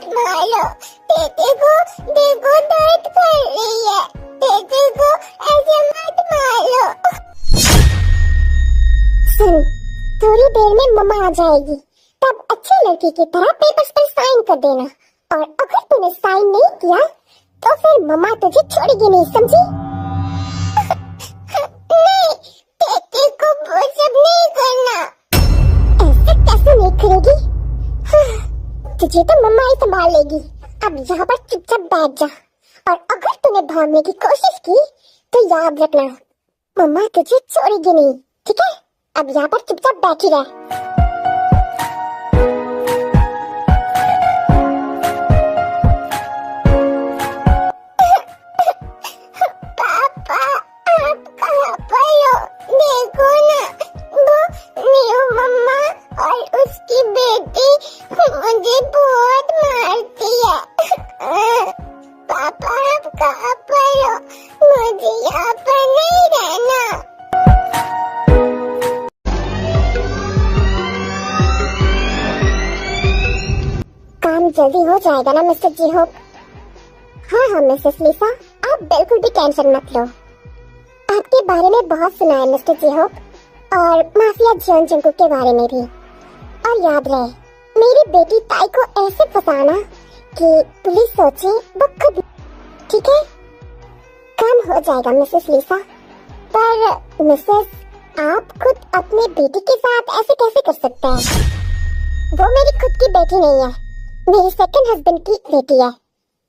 मत मारो। देखो दर्द कर रही है। देखो ऐसे मत मारो। सुन, थोड़ी देर में मम्मा आ जाएगी, तब अच्छी लड़की की तरह पेपर्स पर साइन कर देना। और अगर तूने साइन नहीं किया तो फिर मम्मा तुझे छोड़ेगी नहीं, समझी? नहीं, तेरे को वो सब नहीं करना। ऐसे कैसे नहीं करेगी? तुझे तो मम्मा ही संभाल लेगी। अब यहाँ पर चुपचाप बैठ जा, और अगर तूने भागने की कोशिश की तो याद रखना, मम्मा तुझे छोड़ेगी नहीं, ठीक है? अब यहाँ पर चुपचाप बैठी रह। पापा, आप कहाँ पर हो? देखो ना, वो न्यू मम्मा और उसकी बेटी मुझे बहुत मारती है। पापा, आप कहाँ पर हो? मुझे यहाँ पर नहीं रहना। काम जल्दी हो जाएगा ना मिस्टर जी होप? हाँ मिसेस लिसा, आप बिल्कुल भी टेंशन मत लो। आपके बारे में बहुत सुना है मिस्टर जी होप, और माफिया जॉन जंकुक के बारे में भी। और याद रहे, मेरी बेटी ताई को ऐसे फंसाना कि पुलिस सोचे वो खुद, ठीक है? काम हो जाएगा मिसेस लिसा। पर मिसेस, आप खुद अपने बेटी के साथ ऐसे कैसे कर सकते हैं? वो मेरी खुद की बेटी नहीं है, मेरी सेकंड हस्बैंड की बेटी है।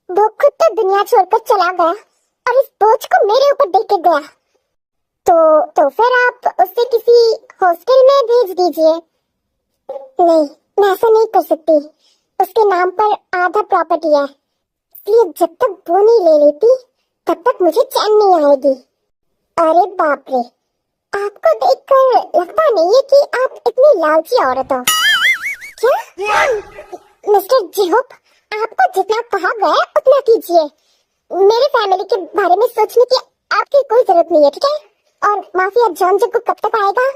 वो खुद तो दुनिया छोड़कर चला गया और इस बोझ को मेरे ऊपर दे के गया। तो फिर आप उसे किसी हॉस्टल में भेज दीजिए। नहीं, मैं ऐसा नहीं कर सकती। उसके नाम पर आधा प्रॉपर्टी है, इसलिए जब तक वो नहीं ले लेती तब तक मुझे चैन नहीं आएगी। अरे बाप रे, आपको देखकर लगता नहीं है कि आप इतनी लालची औरत हो। क्या? मिस्टर जिहोप, आपको जितना कहा गया है उतना कीजिए। मेरे फैमिली के बारे में सोचने की आपकी कोई जरूरत नहीं है, ठीक है? और माफिया जॉन जंकुक कब तक आएगा?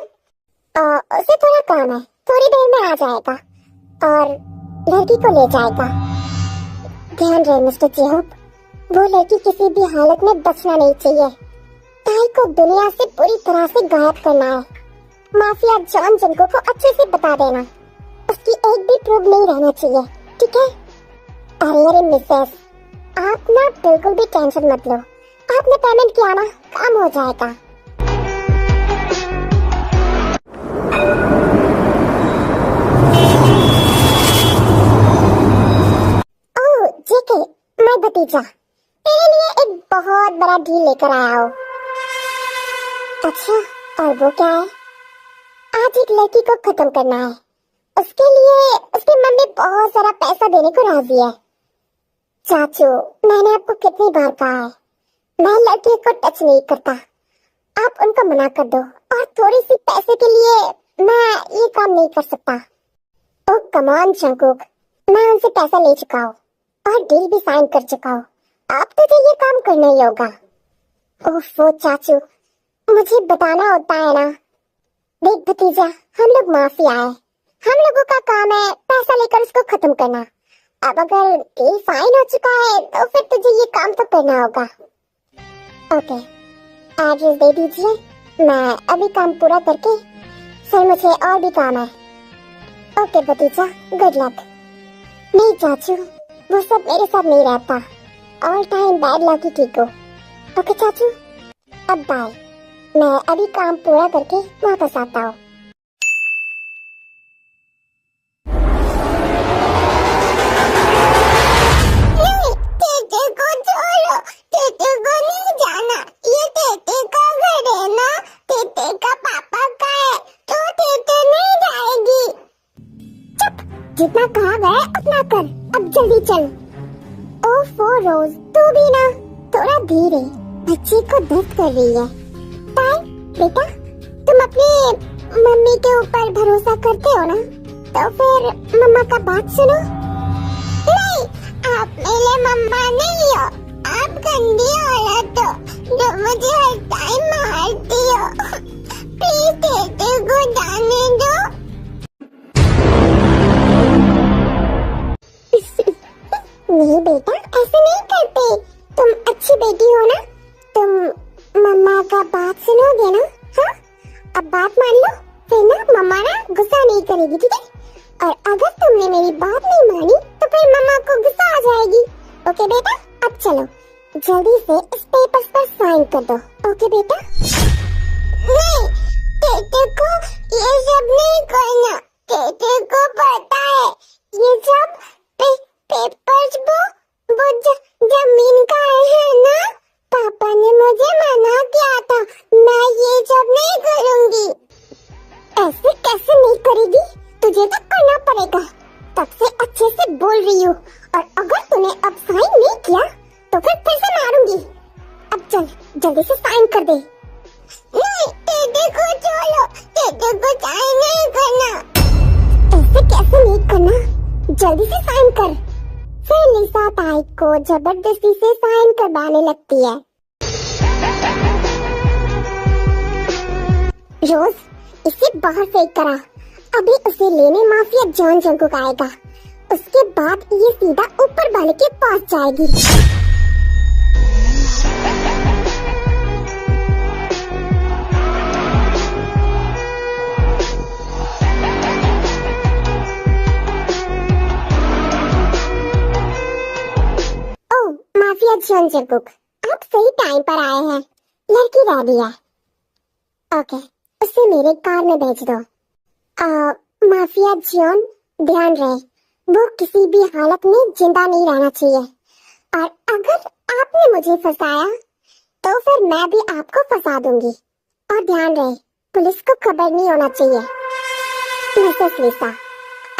उसे थोड़ा काम है, थोड़ी देर में आ जाएगा और लड़की को ले जाएगा। ध्यान रहे मिस्टर जिहोप, वो लड़की किसी भी हालत में बचना नहीं चाहिए। ताई को दुनिया से पूरी तरह से गायब करना है। माफिया जॉन जंकुक को अच्छे से बता देना, उसकी एक भी प्रूफ नहीं रहना चाहिए, ठीक है? अरे मिसेस, आप ना बिल्कुल भी टेंशन मत लो। आपने पेमेंट किया ना, काम हो जाएगा। ओह जेके, मैं भतीजा तेरे लिए एक बहुत बड़ा डील लेकर आया हूँ। अच्छा, और वो क्या है? आज एक लड़की को खत्म करना है। उसके लिए उसकी मम्मी बहुत सारा पैसा देने को राजी है। चाचू, मैंने आपको कितनी बार कहा है, मैं लड़की को टच नहीं करता। आप उनको मना कर दो, और थोड़ी सी पैसे के लिए मैं ये काम नहीं कर सकता। ओह कम ऑन जंकुक, मैं उनसे पैसा ले चुका हूँ और डील भी साइन कर चुका हूँ। अब तुझे ये काम करना ही होगा। ओह वो चाचू, मुझे बताना होता है ना। देख भतीजा, हम लोग माफिया है, हम लोगों का काम है पैसा लेकर उसको खत्म करना। अब अगर डील साइन हो चुका है तो फिर तुझे ये काम तो करना होगा। ओके, एड्रेस दे दीजिए, मैं अभी काम पूरा करके, सर मुझे और भी काम है। ओके भतीजा, गुड लक। नहीं चाचू, वो सब मेरे साथ नहीं रहता। ऑल टाइम बैड लक ही ठीक हो। ओके चाचू, अब बाय। मैं अभी काम पूरा करके वापस आता हूँ। जितना कहा गया उतना कर, अब जल्दी चल। ओफो रोज, तू भी ना थोड़ा धीरे, बच्ची को दर्द कर रही है। ताई बेटा, तुम अपनी मम्मी के ऊपर भरोसा करते हो ना, तो फिर मम्मा का बात सुनो। नहीं, आप मेरे मम्मा नहीं हो, आप गंदी औरत हो जो मुझे हर टाइम मारती हो। प्लीज तेरे को जाने दो। नहीं बेटा, ऐसे नहीं करते। तुम अच्छी बेटी हो ना, तुम मम्मा का बात सुनोगे ना? हाँ, अब बात मान लो, फिर ना मम्मा ना गुस्सा नहीं करेगी, ठीक है? और अगर तुमने मेरी बात नहीं मानी तो फिर मम्मा को गुस्सा आ जाएगी। ओके बेटा, अब चलो जल्दी से इस पेपर्स पर साइन कर दो। ओके बेटा? नहीं, टेटे को ये सब नहीं करना। टेटे को पता है ये सब पेपर्स वो जमीन का है ना। पापा ने मुझे मना किया था, मैं ये सब नहीं करूंगी। ऐसे कैसे नहीं करेगी? तुझे तो करना पड़ेगा। तब से अच्छे से बोल रही हूँ, और अगर तूने अब साइन नहीं किया तो फिर से मारूंगी। अब चल जल्दी से साइन कर दे। नहीं, टेटे को छोड़ो, टेटे को साइन नहीं करना। ऐसे कैसे नहीं करना? जल्दी से साइन कर। फिर लिसा ताई को जबरदस्ती से साइन करवाने लगती है। रोज इसे बाहर फेंक करा, अभी उसे लेने माफिया जॉन जंकुक आएगा। उसके बाद ये सीधा ऊपर वाले के पास जाएगी। ओह, माफिया जॉन जंकुक, आप सही टाइम पर आए हैं। लड़की रेडी है। ओके, उसे मेरे कार में भेज दो। माफिया जॉन, ध्यान रहे, वो किसी भी हालत में जिंदा नहीं रहना चाहिए। और अगर आपने मुझे फंसाया तो फिर मैं भी आपको फंसा दूंगी। और ध्यान रहे, पुलिस को खबर नहीं होना चाहिए। मिसेस लिसा,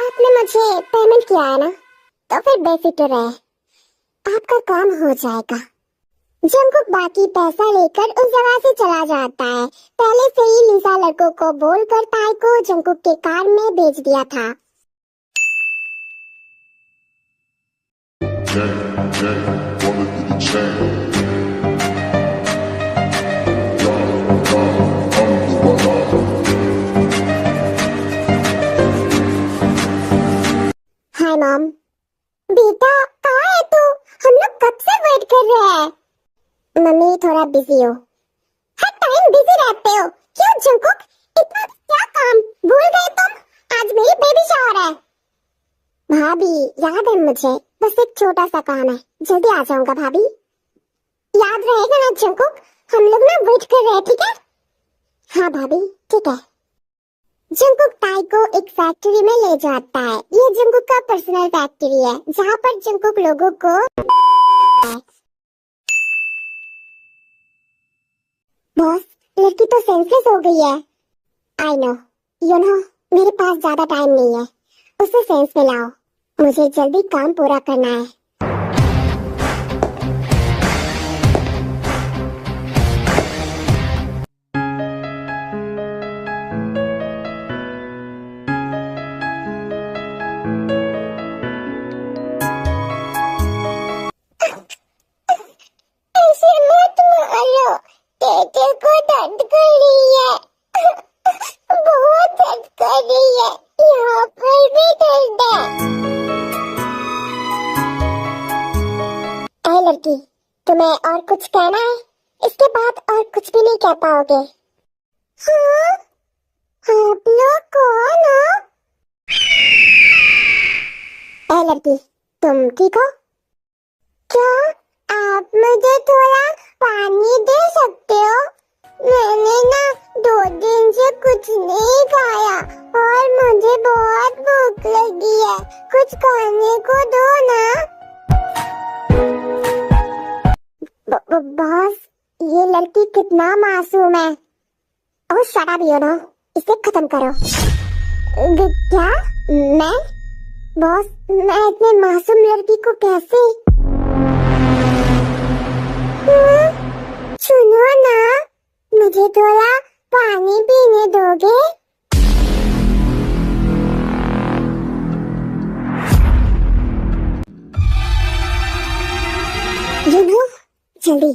आपने मुझे पेमेंट किया है ना, तो फिर बेफिक्र रहे, आपका काम हो जाएगा। जंकुक बाकी पैसा लेकर उस जगह से चला जाता है। पहले से ही लिसा लड़कों को बोलकर ताई को जंकुक के कार में भेज दिया था। Hi mom. बेटा कहाँ है तू? हम लोग कब से वेट कर रहे हैं। मम्मी थोड़ा बिजी हो। हर टाइम बिजी रहते हो क्यों जंकुक? इतना क्या काम भूल गए तुम? आज मेरी बेबी शावर है। भाभी याद है मुझे, बस एक छोटा सा काम है, जल्दी आ जाऊंगा भाभी। याद रहेगा ना जंकुक? हम लोग ना वेट कर रहे हैं, ठीक है? हाँ भाभी ठीक है। जंकुक ताई को एक फैक्ट्री में ले जाता है। ये जंकुक का पर्सनल फैक्ट्री है, जहाँ पर जंकुक लोगों को बॉस, लड़की तो सेंसलेस हो गई है। आई नो, यू नो, मेरे पास ज्यादा टाइम नहीं है, उसे सेंस में लाओ, मुझे जल्दी काम पूरा करना है। ऐसे मत मारो, टेटे को दर्द कर रही है। बहुत दर्द कर रही है, यहाँ पर भी दर्द है। ऐ लड़की, तुम्हें और कुछ कहना है? इसके बाद और कुछ भी नहीं कह पाओगे। हाँ, आप लोग कौन हो? ऐ लड़की, तुम ठीक हो? क्या आप मुझे थोड़ा पानी दे सकते हो? मैंने ना 2 दिन से कुछ नहीं खाया और मुझे बहुत भूख लगी है, कुछ खाने को दो ना। बॉस, ये लड़की कितना मासूम है। ओह शट अप, यू नो, इसे खत्म करो। क्या? मैं? बॉस, मैं इतने मासूम लड़की को कैसे? सुनो ना, मुझे थोड़ा पानी पीने दोगे? यू नो, जल्दी।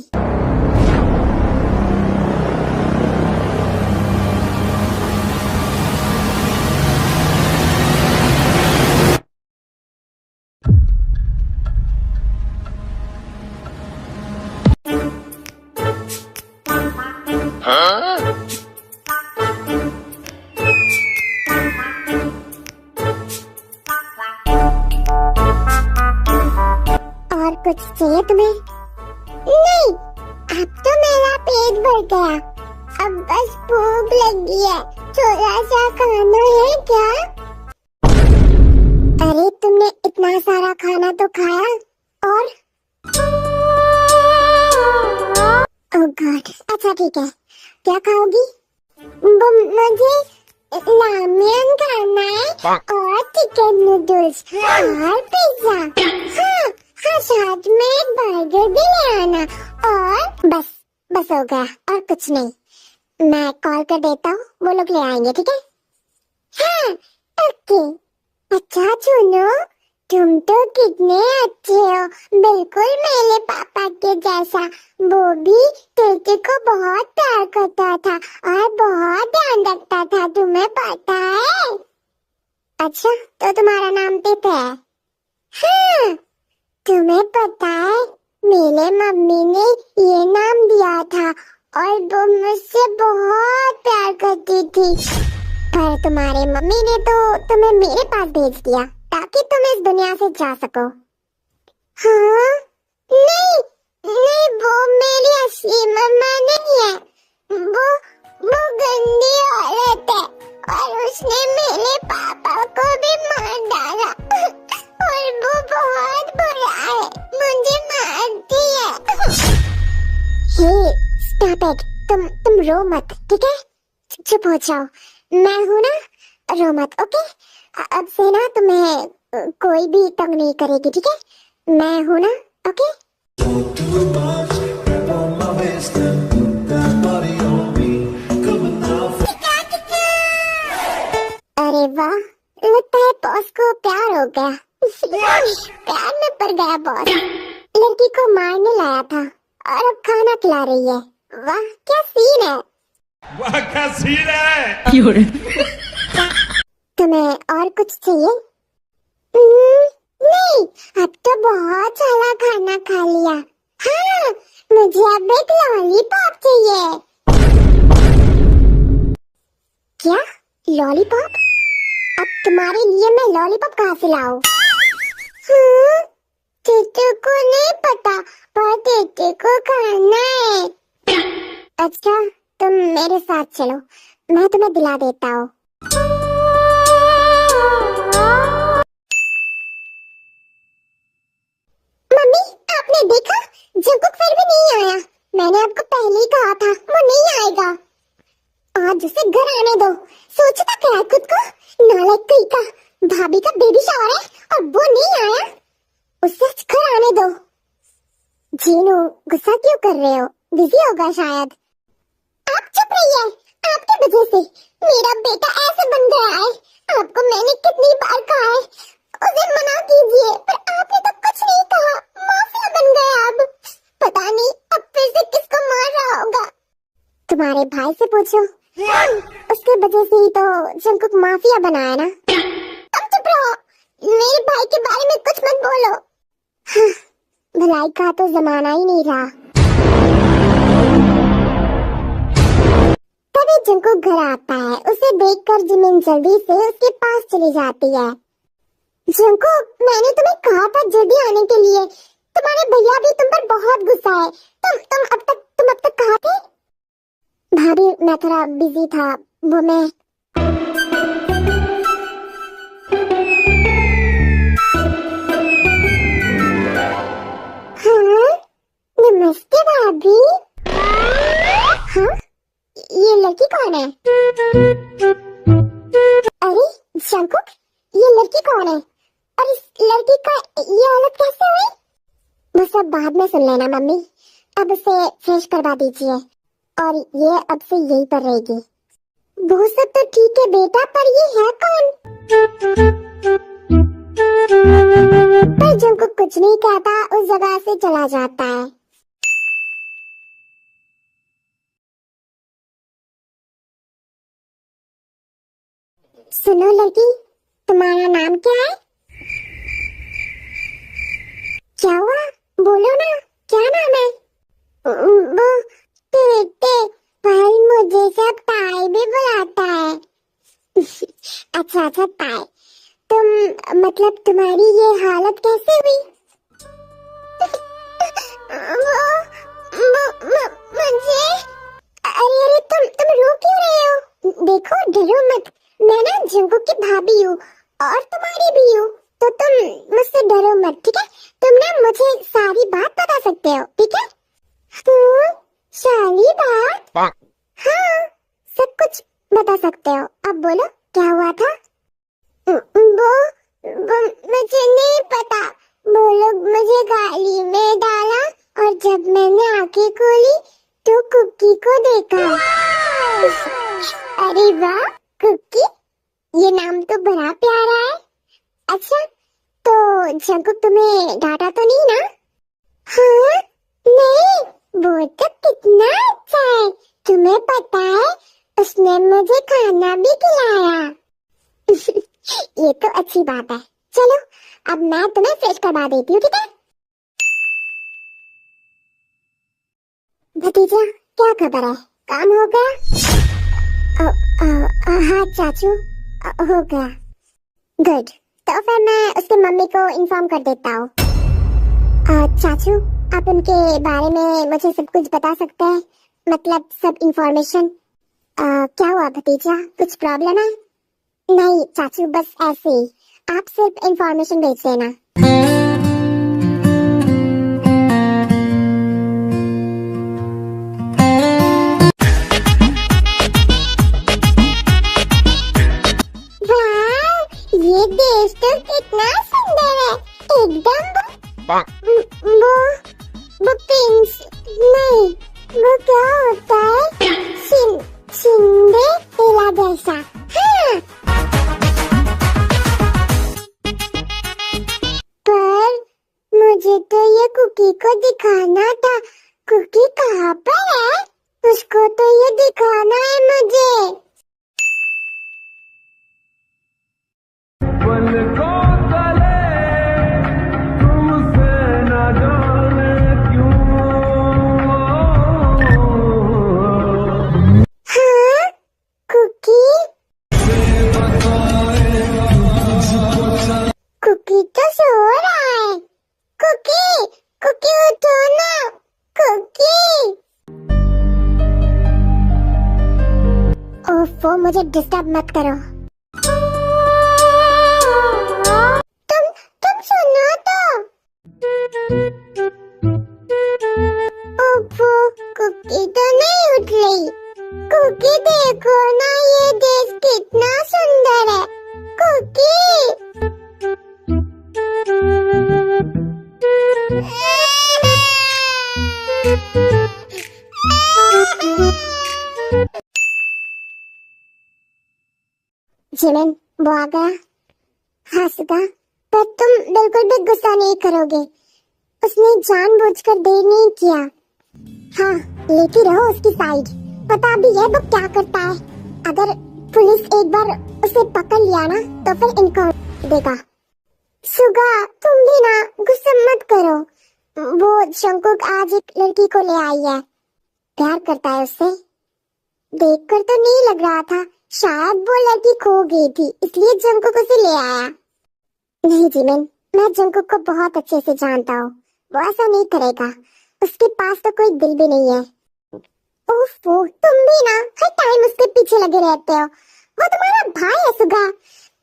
कुछ चाहिए तुम्हें? नहीं, अब तो मेरा पेट भर गया, अब बस भूख लगी है, थोड़ा सा खाना है क्या? अरे तुमने इतना सारा खाना तो खाया और ओह गॉड, अच्छा ठीक है, क्या खाओगी? मुझे रामेन खाना है और चिकन नूडल्स और पिज्जा। हाँ हाँ, साथ में एक बर्गर भी ले आना। और बस बस हो गया और कुछ नहीं, मैं कॉल कर देता हूँ, वो लोग ले आएंगे, ठीक है? हाँ ओके। अच्छा सुनो, तुम तो कितने अच्छे हो, बिल्कुल मेरे पापा के जैसा। वो भी तेरे को बहुत प्यार करता था और बहुत ध्यान रखता था, तुम्हें पता है? अच्छा, तो तुम्हारा नाम टिप है? हाँ, तुम्हें पता है मेरे मम्मी ने ये नाम दिया था और वो मुझसे बहुत प्यार करती थी, पर तुम्हारे मम्मी ने तो तुम्हें मेरे पास भेज दिया ताकि तुम इस दुनिया से जा सको। हाँ? नहीं नहीं, वो मेरी असली मम्मा नहीं है, वो गंदी औरत है और उसने मेरे पापा को भी मार डाला और वो बहुत बुरा है, मुझे मारती है। हे स्टॉप इट, तुम रो मत, ठीक है? चुप हो जाओ, मैं हूँ ना, रो मत, ओके? अब से ना तुम्हें कोई भी तंग नहीं करेगी, ठीक है? मैं हूँ ना, ओके? अरे वाह, लगता है बॉस को प्यार हो गया। प्यार में पड़ गया बॉस। लड़की को मारने लाया था और अब खाना खिला रही है। वाह क्या सीन है, वाह क्या सीन है। तुम्हें और कुछ चाहिए? नहीं, अब तो बहुत सारा खाना खा लिया। हाँ, मुझे अब एक लॉलीपॉप चाहिए। क्या लॉलीपॉप? अब तुम्हारे लिए मैं लॉलीपॉप कहाँ से लाऊं? हाँ, टीचर को नहीं पता, पर टीचर को खाना है। अच्छा, तुम मेरे साथ चलो, मैं तुम्हें दिला देता हूँ। मम्मी, आपने देखा? जंकुक फिर भी नहीं आया। मैंने आपको पहले ही कहा था वो नहीं आएगा। आज उसे घर आने दो। सोचता क्या है खुद को? नालायक कहीं का। भाभी का बेबी शावर है और वो नहीं आया। उसे घर आने दो। जीनू, गुस्सा क्यों कर रहे हो? बिजी होगा शायद। आप चुप रहिए। आपकी वजह से मेरा बेटा ऐसे बन गया है। आपको मैंने कितनी बार कहा है उसे मना कीजिए, पर आपने तो कुछ नहीं कहा। माफिया बन गया अब। पता नहीं अब फिर से किसको मार रहा होगा। तुम्हारे भाई से पूछो, उसके वजह से ही तो जंकुक माफिया बना है ना। अब चुप रहो, मेरे भाई के बारे में कुछ मत बोलो। हाँ, भलाई का तो जमाना ही नहीं रहा। तभी जंकुक घर आता है। उसे देखकर जिमिन जल्दी से उसके पास चली जाती है। जंकुक, मैंने तुम्हें कहा था जल्दी आने के लिए। तुम्हारे भैया भी तुम पर बहुत गुस्सा है। तुम अब तक कहाँ थे? भाभी, मैं थोड़ा बिजी था, वो मैं हाँ, नमस्ते भाभी। हाँ, ये लड़की कौन है? अरे जंकुक, ये लड़की कौन है और इस लड़की का ये हालत कैसे हुई? वो सब बाद में सुन लेना मम्मी। अब उसे फ्रेश करवा दीजिए और ये अब से यहीं पर रहेगी। वो सब तो ठीक है बेटा, पर ये है कौन? पर जंकुक कुछ नहीं कहता, उस जगह से चला जाता है। सुनो लड़की, तुम्हारा नाम क्या है? क्या हुआ? बोलो ना, क्या नाम है? वो टेटे, पर मुझे सब ताई भी बुलाता है। अच्छा अच्छा ताई, तुम मतलब तुम्हारी ये हालत कैसे हुई? मुझे अरे तुम रो क्यों रहे हो? देखो डरो मत, मैं ना जंगू की भाभी हूँ और तुम्हारी भी हूँ, तो तुम मुझसे डरो मत, ठीक है? तुम ना मुझे सारी बात बता सकते हो, ठीक है? सारी बात? हाँ, सब कुछ बता सकते हो। अब बोलो क्या हुआ था? वो मुझे नहीं पता। वो लोग मुझे गाड़ी में डाला और जब मैंने आंखें खोली तो कुकी को देखा। अरे वाह, कुकी, ये नाम तो बड़ा प्यारा है। अच्छा, तो जंकुक तुम्हें डांटा तो नहीं ना? हाँ, नहीं, वो तो कितना अच्छा है। तुम्हें पता है, उसने मुझे खाना भी खिलाया। ये तो अच्छी बात है। चलो, अब मैं तुम्हें फ्रेश करवा देती हूँ, ठीक है? भतीजा, क्या खबर है? काम हो गया? हाँ चाचू, हो गया। गुड, तो फिर मैं उसके मम्मी को इन्फॉर्म कर देता हूँ। चाचू, आप उनके बारे में मुझे सब कुछ बता सकते हैं? मतलब सब इंफॉर्मेशन। क्या हुआ भतीजा, कुछ प्रॉब्लम है? नहीं चाचू, बस ऐसे ही, आप सिर्फ इंफॉर्मेशन भेज देना। वाह, ये देश तो कितना सुंदर है, एकदम। वो पिंस नहीं, वो क्या होता है? सिंडेरेला जैसा। हाँ, पर मुझे तो ये कुकी को दिखाना था। कुकी कहाँ पर है? उसको तो ये दिखाना है मुझे। हाँ, कुकी, कुकी तो सो रहा है। कुकी, कुकी उठो ना, कुकी। ओफो, मुझे डिस्टर्ब मत करो। तुम सुनो तो। ओफो, कुकी तो नहीं उठ रही। कुकी देखो ना, ये देश कितना सुंदर है। कुकी, जिमिन, वो आ गया, हंसगा, पर तुम बिल्कुल भी गुस्सा नहीं करोगे। उसने जानबूझकर देर नहीं किया। हाँ, लेती रहो उसकी साइड। पता भी है वो क्या करता है। अगर पुलिस एक बार उसे पकड़ लिया ना, तो फिर इनकाउंटर देगा। सुगा, तुम भी ना गुस्सा मत करो। वो जंकुक आज एक लड़की को ले आई है, प्यार करता है उससे। देखकर तो नहीं लग रहा था, शायद वो लड़की खो गई थी, इसलिए जंकुक उसे ले आया। नहीं जिमिन, मैं जंकुक को बहुत अच्छे से जानता हूँ, वो ऐसा नहीं करेगा। उसके पास तो कोई दिल भी नहीं है। ओफो, तुम भी ना हर टाइम उसके पीछे लगे रहते हो। वो तुम्हारा भाई है सुगा,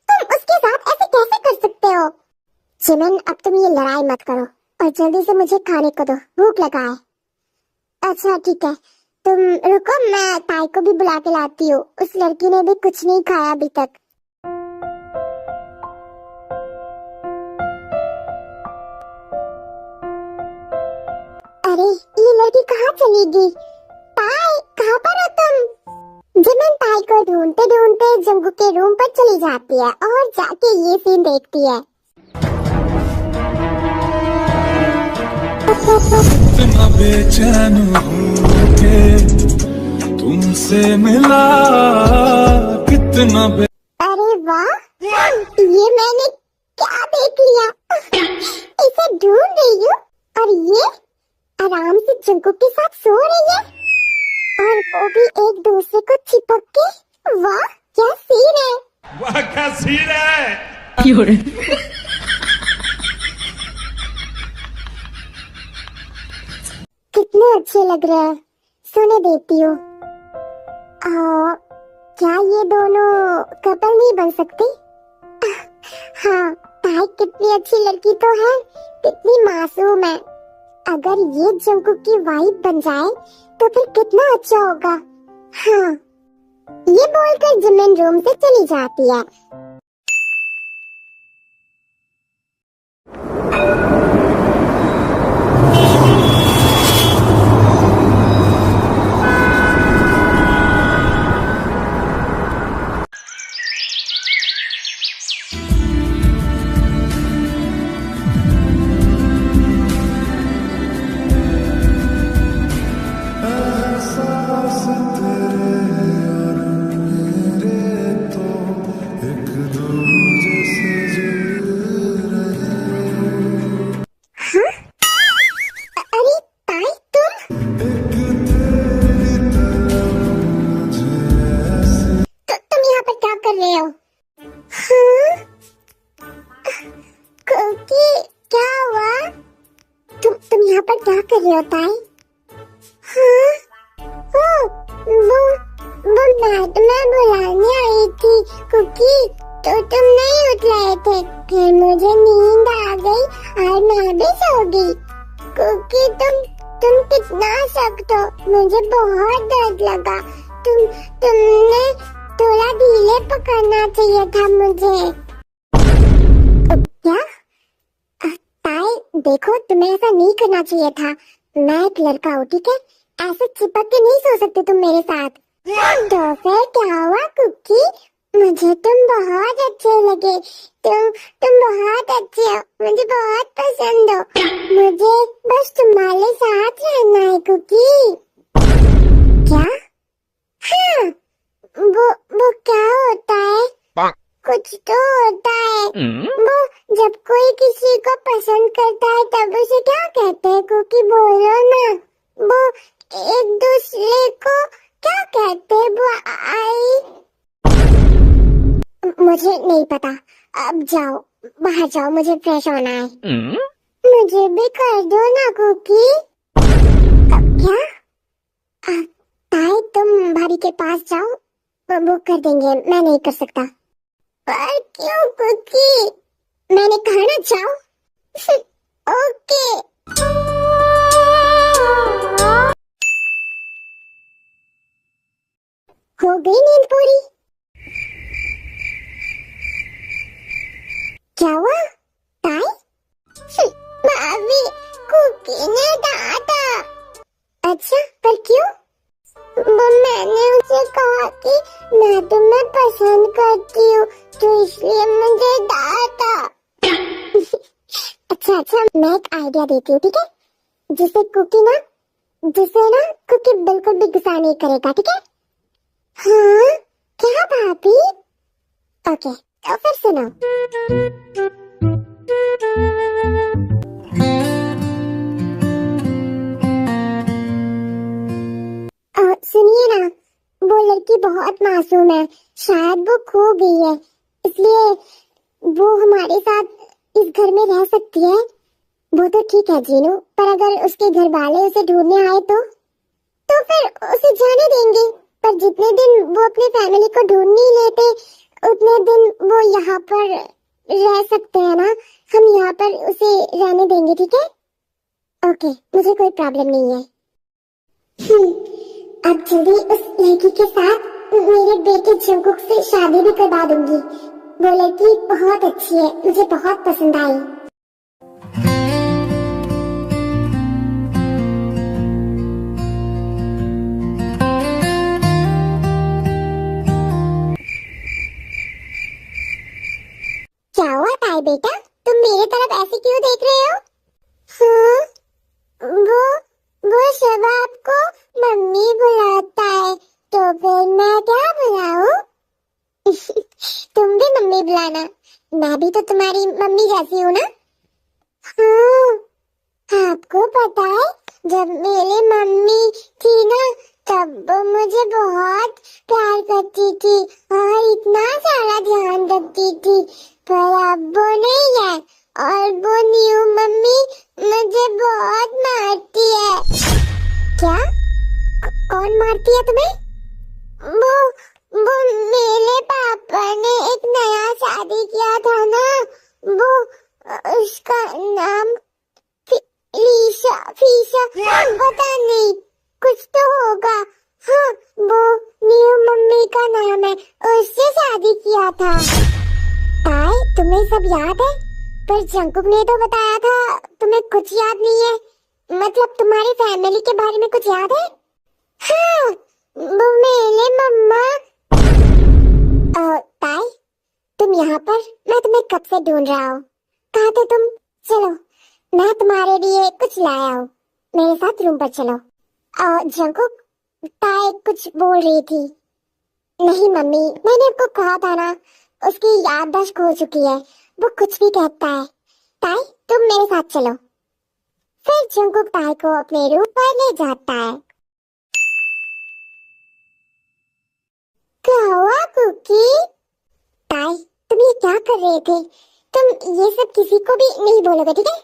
तुम उसके साथ ऐसे कैसे कर सकते हो? जिमिन, अब तुम ये लड़ाई मत करो और जल्दी से मुझे खाने को दो, भूख लगा है। अच्छा ठीक है, तुम रुको, मैं ताई को भी बुला के लाती हूँ। उस लड़की ने भी कुछ नहीं खाया अभी तक। अरे ये लड़की कहाँ चली गई? ताई, कहाँ पर हो तुम? जिमिन ताई को ढूंढते ढूंढते जंगू के रूम पर चली जाती है और जाके ये सीन देखती है। इतना बेचैन हूँ के तुमसे मिला, कितना अरे वाह, ये मैंने क्या देख लिया? इसे ढूंढ रही हूँ और ये आराम से जंगू के साथ सो रही है, और वो भी एक दूसरे को चिपक के। वाह, क्या सीन है! वाह क्या सीन है! अच्छे लग रहे हैं, सोने देती हूँ। क्या ये दोनों कपल नहीं बन सकते? हाँ, ताई कितनी अच्छी लड़की तो है, कितनी मासूम है। अगर ये जंकुक की वाइफ बन जाए तो फिर कितना अच्छा होगा। हाँ, ये बोलकर जिमिन रूम से चली जाती है। एहसास तेरे और मेरे तो एक दूजे से जुड़ रहे। अरे ताई तुम तुम यहाँ पर क्या कर रहे हो? हाँ? क्या हुआ? तुम यहाँ पर क्या कर रहे हो ताई? हाँ? वो मैड में बुलाने आई थी कुकी, तो तुम नहीं उठ रहे थे, फिर मुझे नींद आ गई और मैं भी सो गई। कुकी तुम कितना सख्त हो, मुझे बहुत दर्द लगा। तुमने थोड़ा ढीले पकड़ना चाहिए था मुझे। क्या? ताई देखो, तुम्हें ऐसा नहीं करना चाहिए था। मैं एक लड़का हूँ, ठीक है? ऐसे चिपक के नहीं सो सकते तुम मेरे साथ। तो फिर क्या हुआ कुकी? मुझे तुम बहुत अच्छे लगे। तुम बहुत अच्छे हो, मुझे बहुत पसंद हो। मुझे बस तुम्हारे साथ रहना है कुकी। क्या? हाँ, वो क्या होता है? कुछ तो होता है। वो जब कोई किसी को पसंद करता है तब उसे क्या कहते हैं कुकी? बोलो ना। वो एक दूसरे को क्या कहते हैं? वो मुझे नहीं पता। अब जाओ, बाहर जाओ, मुझे फ्रेश होना है। मुझे भी कर दो ना कुकी। क्या? ताई तुम भाभी के पास जाओ, वो कर देंगे, मैं नहीं कर सकता। पर क्यों कुकी? मैंने कहा ना जाओ। ओके। हो गई नींद पूरी? क्या हुआ ताई? भाभी, कुकी ने डांटा। अच्छा, पर क्यों? वो मैंने उसे कहा कि मैं तुम्हें पसंद करती हूँ, तो इसलिए मुझे डांटा। अच्छा, मैं एक आइडिया देती हूँ, ठीक है? जिसे ना कुकी बिल्कुल भी गुस्सा नहीं करेगा, ठीक है? हाँ? क्या भाभी? ओके, तो फिर सुनो। सुनिए ना, वो लड़की बहुत मासूम है, शायद वो खो गई है, इसलिए वो हमारे साथ इस घर में रह सकती है। वो तो ठीक है जीनू, पर अगर उसके घर वाले उसे ढूंढने आए तो फिर उसे जाने देंगे। पर जितने दिन वो अपनी फैमिली को ढूंढ नहीं लेते, उतने दिन वो यहाँ पर रह सकते हैं ना। हम यहाँ पर उसे रहने देंगे, ठीक है? ओके, मुझे कोई प्रॉब्लम नहीं है। अब जल्दी उस लड़की के साथ मेरे बेटे जंकुक से शादी भी करवा दूंगी। वो लड़की बहुत अच्छी है, मुझे बहुत पसंद आई। क्या हुआ ताई बेटा, तुम मेरे तरफ ऐसे क्यों देख रहे हो? हाँ, वो सब आपको मम्मी बुलाता है, तो फिर मैं क्या बुलाऊं? तुम भी मम्मी बुलाना, मैं भी तो तुम्हारी मम्मी जैसी हूँ ना। हाँ, आपको पता है जब मेरी मम्मी थी ना, तब वो मुझे बहुत प्यार करती थी और इतना सारा ध्यान रखती थी, पर अब वो नहीं है और वो न्यू मम्मी मुझे बहुत मारती है। क्या? कौन मारती है तुम्हें? वो मेरे पापा ने एक नया शादी किया था ना, वो उसका नाम फीशा फीशा पता नहीं, कुछ तो होगा। हाँ, वो न्यू मम्मी का नाम है, उससे शादी किया था। ताई, तुम्हें सब याद है? पर जंकुक ने तो बताया था तुम्हें कुछ याद नहीं है। मतलब तुम्हारी फैमिली के बारे में कुछ याद है? हाँ, वो मेरे मम्मा। ताई, तुम यहाँ पर? मैं तुम्हें कब से ढूंढ रहा हूँ। कहाँ थे तुम? चलो, मैं तुम्हारे लिए कुछ लाया हूँ, मेरे साथ रूम पर चलो। जंकुक, ताई कुछ बोल रही थी। नहीं मम्मी, मैंने आपको कहा था ना, उसकी याददाश्त खो चुकी है, वो कुछ भी कहता है। ताई, तुम मेरे साथ चलो। फिर जंकुक ताई को अपने रूम पर ले जाता है। क्या हुआ कुकी? ताई, तुम ये क्या कर रहे थे? तुम ये सब किसी को भी नहीं बोलोगे, ठीक है?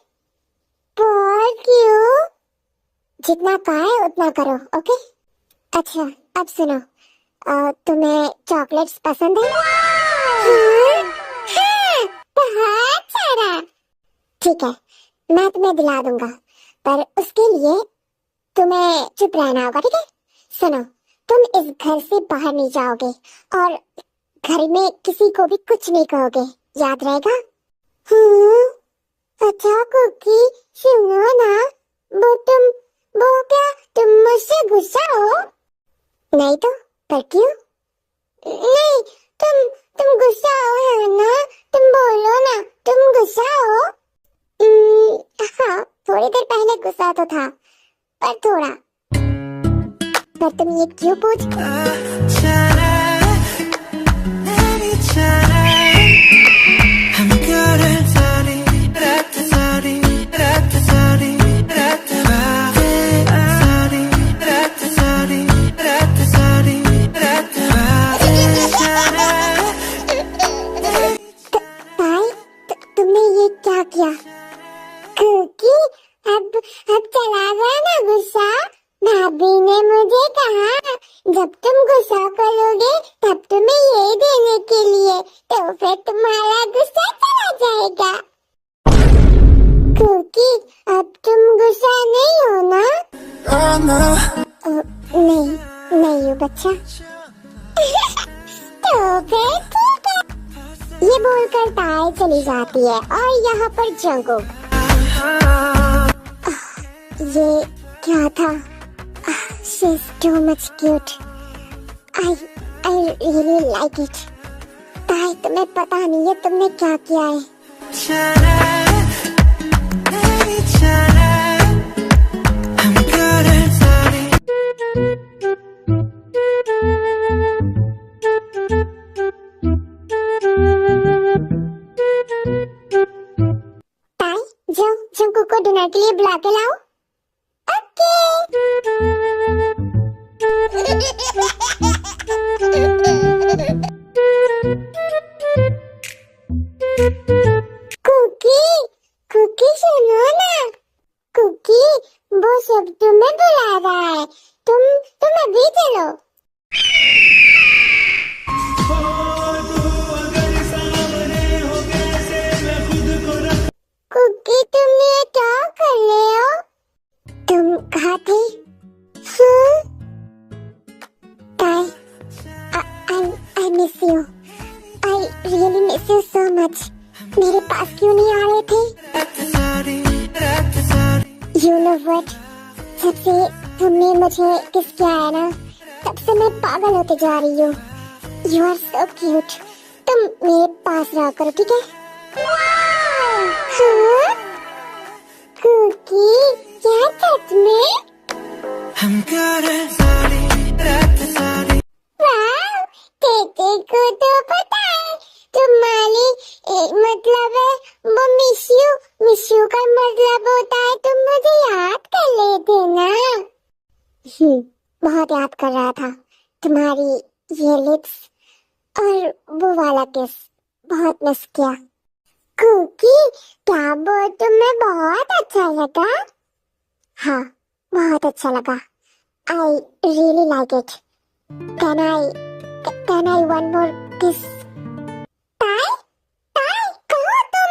पर क्यों? जितना कहा है उतना करो, ओके? अच्छा, अब सुनो, तुम्हें चॉकलेट्स पसंद है? हाँ, हाँ, बहुत सारा। ठीक है, मैं तुम्हें दिला दूंगा, पर उसके लिए तुम्हें चुप रहना होगा, ठीक है? सुनो, तुम इस घर से बाहर नहीं जाओगे और घर में किसी को भी कुछ नहीं कहोगे, याद रहेगा? अच्छा कुकी, सुनो ना, वो क्या तुम मुझसे गुस्सा हो? नहीं तो, पर क्यों? नहीं, तुम गुस्सा हो है ना? तुम बोलो ना, तुम गुस्सा हो? हाँ, थोड़ी देर पहले गुस्सा तो था, पर थोड़ा। पर तुम ये क्यों पूछ? तुमने ये क्या किया? क्योंकि अब चला गया ना गुस्सा। भाभी ने मुझे कहा जब तुम गुस्सा करोगे तब तुम्हें ये देने के लिए, तो फिर तुम्हारा गुस्सा चला जाएगा। क्योंकि अब तुम गुस्सा नहीं हो ना? नहीं हो बच्चा। तो फिर ठीक है। ये बोलकर ताई चली जाती है और यहाँ पर जंकुक। ये क्या था? She's too much cute. I really like it. ताई, तुम्हें पता नहीं है तुमने क्या किया है। ताई, जाओ जंकुक को डिनर के लिए बुला के लाओ। कुकी सुनो ना, कुकी वो सब तुम्हें बुला रहा है, तुम अभी चलो। कुकी तुम ये क्या कर रहे हो? तुम कहाँ थे? I miss you. I really miss you so much. मेरे पास क्यों नहीं आ रहे थे? You know what? जब से तुमने मुझे किस किया है ना, तब से मैं पागल होते जा रही हूँ। You are so cute. तुम मेरे पास रहा करो, ठीक है? हाँ? कुकी, क्या सच में? वाह, तेरे को तो पता है, तुम्हारी मतलब है वो मिस यू का मतलब होता है तुम मुझे याद कर लेते ना। बहुत याद कर रहा था तुम्हारी ये लिप्स और वो वाला किस, बहुत मिस किया। कुकी, क्या वो तुम्हें बहुत अच्छा लगा? हाँ, बहुत अच्छा लगा। I really like it. Can I one more kiss? ताई, ताई, कहो तुम?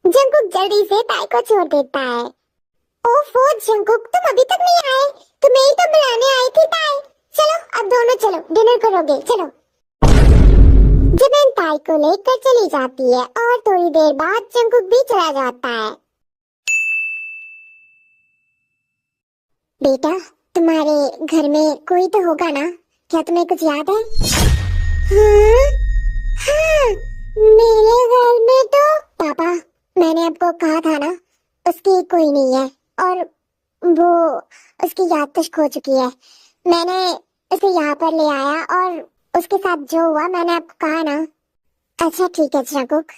जंकुक जल्दी से ताई को छोड़ देता है। ओफो जंकुक, तुम अभी तक नहीं आए? तुम्हें ही तो बुलाने आई थी ताई। चलो अब दोनों चलो, डिनर करोगे, चलो। जिमिन ताई को लेकर चली जाती है और थोड़ी देर बाद जंकुक भी चला जाता है। बेटा, तुम्हारे घर में कोई तो होगा ना? क्या तुम्हें कुछ याद है? हाँ, हाँ, मेरे घर में तो पापा, मैंने आपको कहा था ना, उसकी कोई नहीं है और वो उसकी याददाश्त खो चुकी है। मैंने उसे यहाँ पर ले आया और उसके साथ जो हुआ मैंने आपको कहा ना। अच्छा ठीक है जंकुक।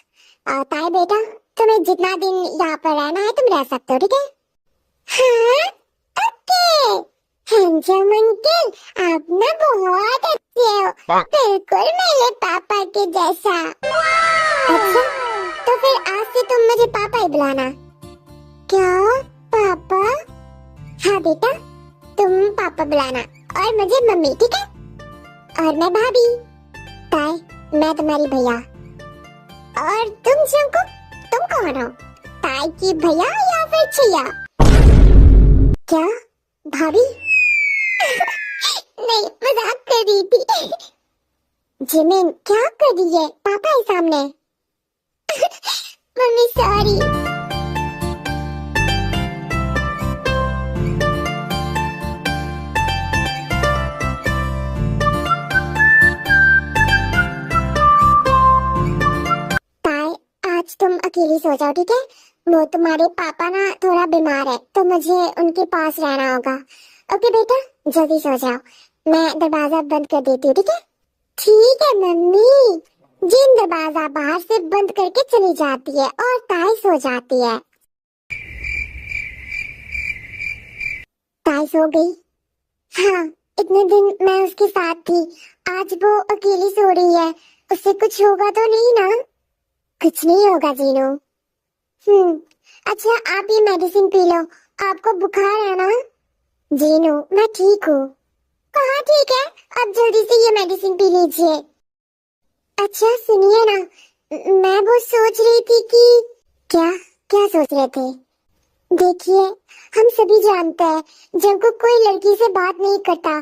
ताई बेटा, तुम्हें जितना दिन यहाँ पर रहना है तुम रह सकते हो, ठीक है? हाँ, ओके। हैंडसम अंकल, आप ना बहुत अच्छे हो, बिल्कुल मेरे पापा के जैसा। अच्छा, तो फिर आज से तुम मुझे पापा ही बुलाना। क्या पापा? हाँ बेटा, तुम पापा बुलाना और मुझे मम्मी, ठीक है? और मैं भाभी। ताई, मैं तुम्हारी भैया। और तुम जंकुक, तुम कौन हो? ताई की भैया या फिर छिया? क्या भाभी? नहीं, मजाक कर रही थी। जिमिन, क्या कर रही है? पापा है सामने। Mummy sorry. ताई, आज तुम अकेली सो जाओ, ठीक है? वो तुम्हारे पापा ना थोड़ा बीमार है तो मुझे उनके पास रहना होगा। ओके बेटा, जल्दी सो जाओ। मैं दरवाजा बंद कर देती हूँ, ठीक है? ठीक है मम्मी। जिन दरवाजा बाहर से बंद करके चली जाती है और ताई सो जाती है। ताई सो गई। हाँ, इतने दिन मैं उसके साथ थी, आज वो अकेली सो रही है। उससे कुछ होगा तो नहीं ना? कुछ नहीं होगा जीनू। अच्छा, आप ये मेडिसिन पी लो। आपको बुखार है ना? जीनू, मैं ठीक हूँ। कहाँ ठीक है? अब जल्दी से ये मेडिसिन पी लीजिए। अच्छा सुनिए ना, मैं वो सोच रही थी कि क्या क्या सोच रहे थे? देखिए, हम सभी जानते हैं जंकुक कोई लड़की से बात नहीं करता,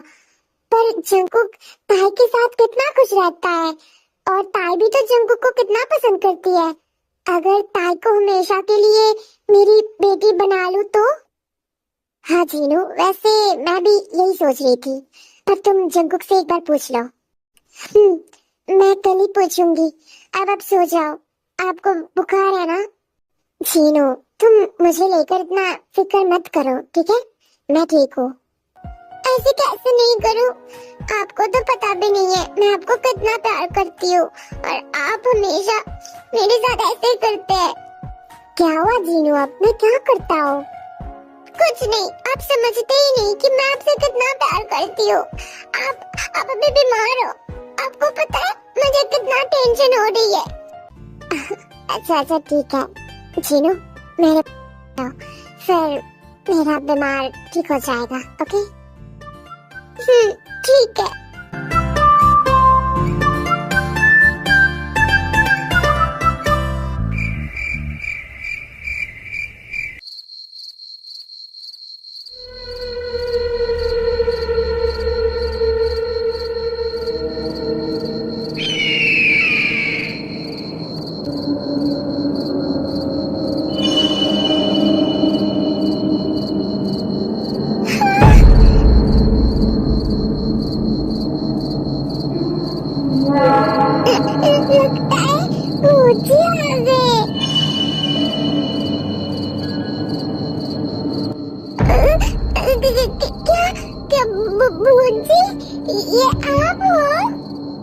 पर जंकुक ताई के साथ कितना खुश रहता है और ताई भी तो जंकुक को कितना पसंद करती है। अगर ताई को हमेशा के लिए मेरी बेटी बना लूं तो? हाँ जीनू, वैसे मैं भी यही सोच रही थी, पर तुम जंकुक से एक बार पूछ लो। मैं कल ही पूछूंगी। अब आप सो जाओ। आपको बुखार है ना? जीनू, तुम मुझे लेकर इतना फिक्र मत करो, ठीक है? मैं ठीक हूँ। ऐसे कैसे नहीं करूँ? आपको तो पता भी नहीं है मैं आपको कितना प्यार करती हूँ और आप हमेशा मेरे साथ ऐसे करते हैं। क्या हुआ जीनू, अब मैं क्या करता हूँ? कुछ नहीं, आप समझते ही नहीं कि मैं आपसे कितना प्यार करती हूँ। आप अभी बीमार हो, आपको पता है मुझे कितना टेंशन हो रही है। अच्छा ठीक है जीनू, मेरे फिर मेरा बीमार ठीक हो जाएगा, ओके? ठीक है। लगता है मुझे आ गए। क्या क्या बुज्जी, ये आप हो?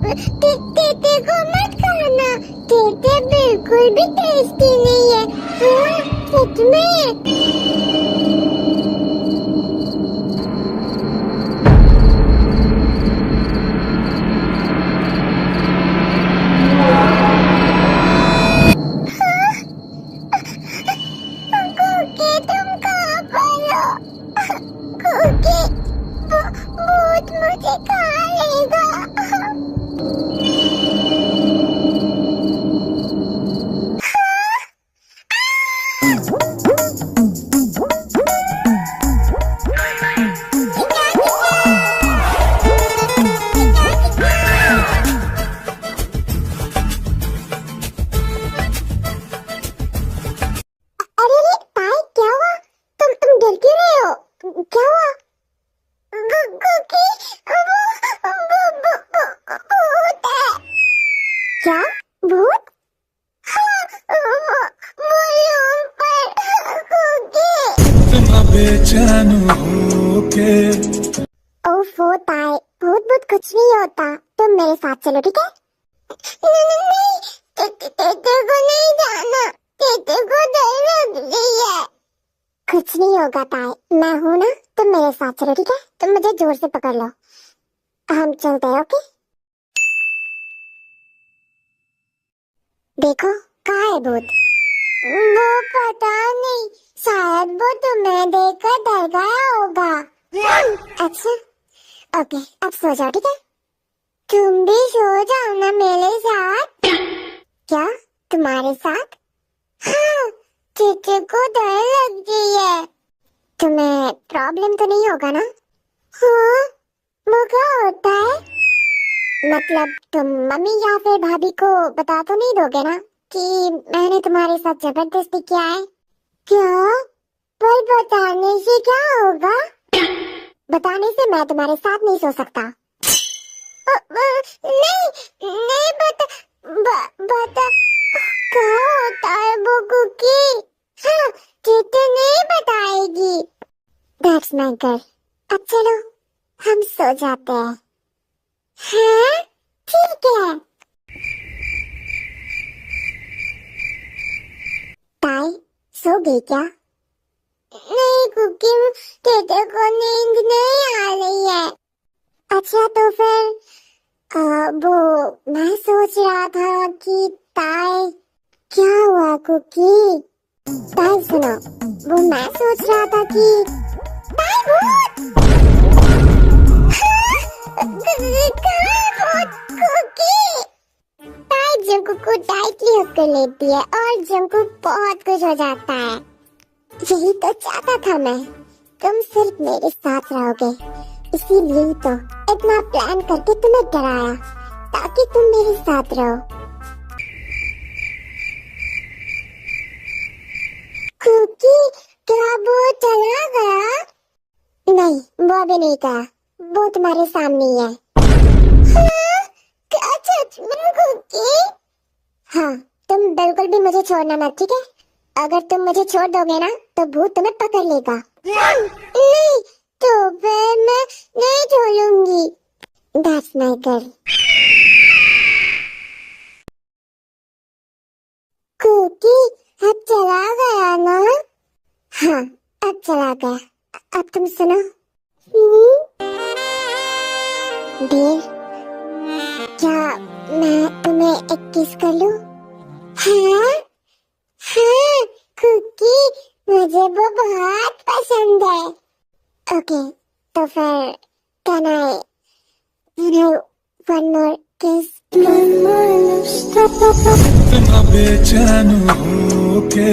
तेते को मत खाना, तेते बिल्कुल भी टेस्टी नहीं है। हाँ, सच में। तुम कहाँ पर क्या भूत? हाँ, वो रूम पर होंगे। इतना बेचैन हो के ओफो ताई, भूत भूत कुछ नहीं होता, तुम मेरे साथ चलो ठीक है? नहीं, तेरे को नहीं जाना, तेरे को डर लग रही है। कुछ नहीं होगा ताई, मैं हूं ना, तुम मेरे साथ चलो ठीक है? तुम मुझे जोर से पकड़ लो, हम चलते हैं ओके? देखो कहाँ है भूत? वो पता नहीं, शायद वो तुम्हें देखकर डर गया होगा। अच्छा ओके, अब सो जाओ ठीक है? तुम भी सो जाओ ना मेरे साथ। क्या तुम्हारे साथ? हाँ, चीचे को डर लग रही है। तुम्हें प्रॉब्लम तो नहीं होगा ना? हाँ, वो क्या होता है? मतलब तुम मम्मी या फिर भाभी को बता तो नहीं दोगे ना कि मैंने तुम्हारे साथ जबरदस्ती किया है? क्या? पर बताने से क्या होगा? बताने से मैं तुम्हारे साथ नहीं सो सकता। नहीं, नहीं बता क्या होता है वो कुकी? हाँ, चीते नहीं बताएगी। That's my girl. अब चलो हम सो जाते हैं। हाँ ठीक है। ताई सो गई क्या? नहीं कुकी, चीते को नींद नहीं आ रही है। अच्छा तो फिर वो मैं सोच रहा था कि ताई, क्या हुआ कुकी? ताई सुनो, वो मैं सोच रहा था कि ताई भूत! कहाँ भूत कुकी? ताई जंकुक को टाइटली हक कर लेती है और जंकुक बहुत खुश हो जाता है। यही तो चाहता था मैं, तुम सिर्फ मेरे साथ रहोगे, इसीलिए तो इतना प्लान करके तुम्हें डराया ताकि तुम मेरे साथ रहो। कुकी, क्या वो चला गया? नहीं, वो अभी नहीं गया, वो तुम्हारे सामने ही है। हाँ, क्या सच में कुकी? हाँ, तुम बिल्कुल भी मुझे छोड़ना मत ठीक है? अगर तुम मुझे छोड़ दोगे ना तो भूत तुम्हें पकड़ लेगा। नहीं, तो फिर मैं नहीं छोड़ूंगी। That's my girl. कुकी, अब चला गया ना? हाँ, अब चला गया। अब तुम सुनो। डियर, क्या मैं तुम्हें एक किस कर लूं? हाँ? हाँ, कुकी, मुझे वो बहुत पसंद है। ओके, तो फिर can I one more kiss? इतना बेचैन हो के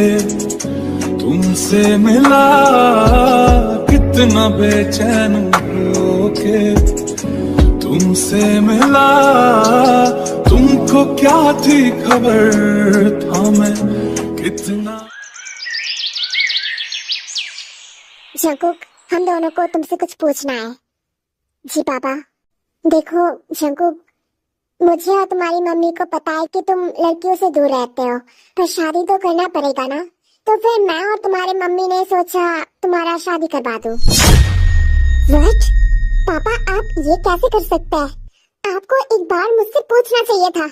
तुमसे मिला, कितना बेचैन हो के तुमसे मिला। तुमको क्या थी खबर, था मैं कितना। जंकुक, हम दोनों को तुमसे कुछ पूछना है। जी पापा। देखो जंकुक, मुझे और तुम्हारी मम्मी को पता है कि तुम लड़कियों से दूर रहते हो, पर शादी तो करना पड़ेगा ना, तो फिर मैं और तुम्हारे मम्मी ने सोचा तुम्हारा शादी करवा दूं। What? पापा आप ये कैसे कर सकते हैं? आपको एक बार मुझसे पूछना चाहिए था।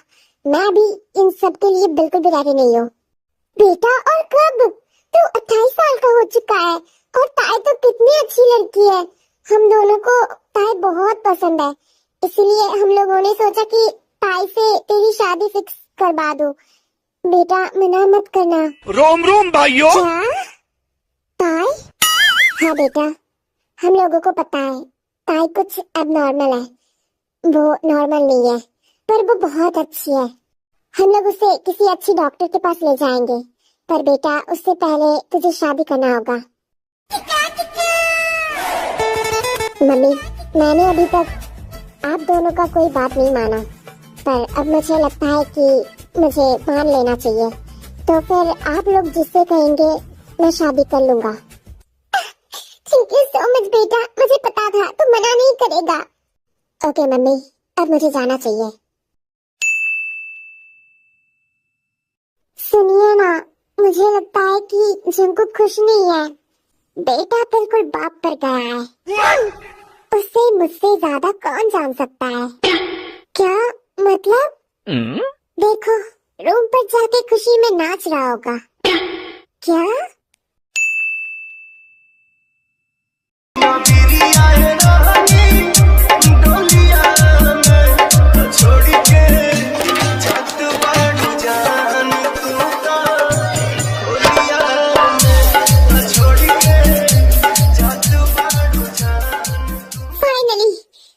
मैं भी इन सब के लिए बिल्कुल भी रेडी नहीं हूँ। बेटा और कब? तू 28 साल का हो चुका है और ताई तो कितनी अच्छी लड़की है। हम दोनों को ताई बहुत पसंद है, इसलिए हम लोगों ने सोचा कि ताई से तेरी शादी फिक्स करवा दो। बेटा मना मत करना। रोम रोम भाइयों। क्या? ताई? हाँ बेटा, हम लोगों को पता है ताई कुछ एबनॉर्मल है, वो नॉर्मल नहीं है, पर वो बहुत अच्छी है। हम लोग उसे किसी अच्छी डॉक्टर के पास ले जाएंगे, पर बेटा उससे पहले तुझे शादी करना होगा। मम्मी, मैंने अभी तक आप दोनों का कोई बात नहीं माना, पर अब मुझे लगता है कि मुझे मान लेना चाहिए, तो फिर आप लोग जिससे कहेंगे मैं शादी कर लूंगा। थैंक यू सो मच बेटा, मुझे पता था तू मना नहीं करेगा। ओके मम्मी, अब मुझे जाना चाहिए। मुझे लगता है कि जंकुक खुश नहीं है। बेटा बिल्कुल बाप पर गया है। उसे मुझसे ज्यादा कौन जान सकता है? क्या मतलब? देखो, रूम पर जाके खुशी में नाच रहा होगा। क्या?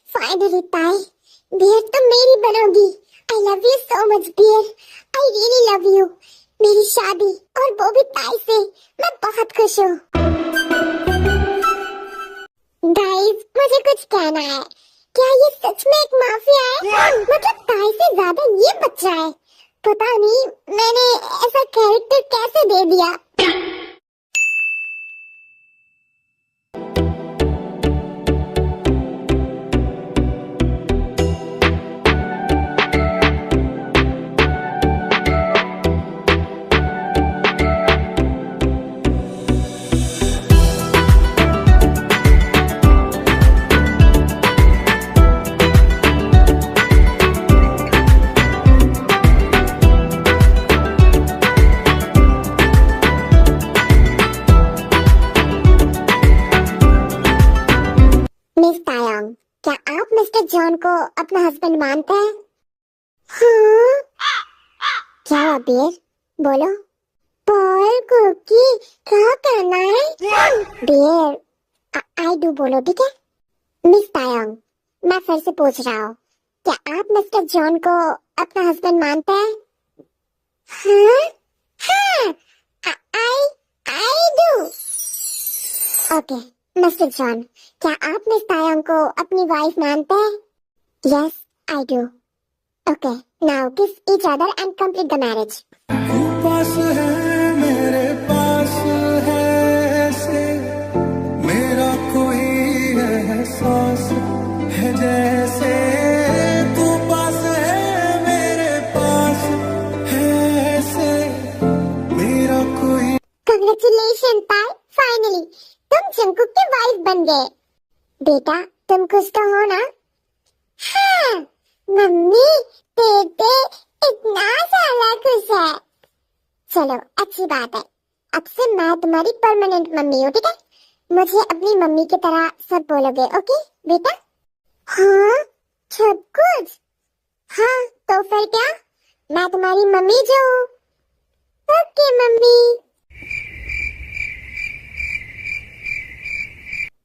फाइनली ताई, बियर तो मेरी बनोगी। I love you so much bear, I really love you. मेरी शादी और वो भी ताई से, मैं बहुत खुश हूँ। गाइस, मुझे कुछ कहना है। क्या ये सच में एक माफिया है? मतलब ताई से ज्यादा ये बच्चा है। पता नहीं मैंने ऐसा कैरेक्टर कैसे दे दिया। मिस तायंग, क्या आप मिस्टर जॉन को अपना हस्बैंड मानते हैं? हाँ? क्या हुआ बियर? बोलो। पॉल कुकी, क्या करना है? बियर, आई डू बोलो, ठीक है? मिस तायंग, मैं फिर से पूछ रहा हूँ, क्या आप मिस्टर जॉन को अपना हस्बैंड मानते हैं? हाँ? हाँ, I do. Okay mister John, क्या आप मिस तायंग को अपनी वाइफ मानते हैं? Yes, I do. Okay, now किस each other and complete the marriage. तू पास है, मेरे पास है ऐसे, मेरा कोई एहसास है जैसे। तू पास है, मेरे पास है ऐसे, मेरा कोई। कांग्रेचुलेशन ताई, फाइनली तुम जंकुक की वाइफ बन गए। बेटा तुम खुश तो हो ना? हाँ मम्मी, बेटे इतना सारा खुश है। चलो अच्छी बात है, अब से मैं तुम्हारी परमानेंट मम्मी हूँ, ठीक है? मुझे अपनी मम्मी की तरह सब बोलोगे, ओके बेटा? हाँ सब कुछ? हाँ तो फिर क्या, मैं तुम्हारी मम्मी जो हूँ। Okay mummy.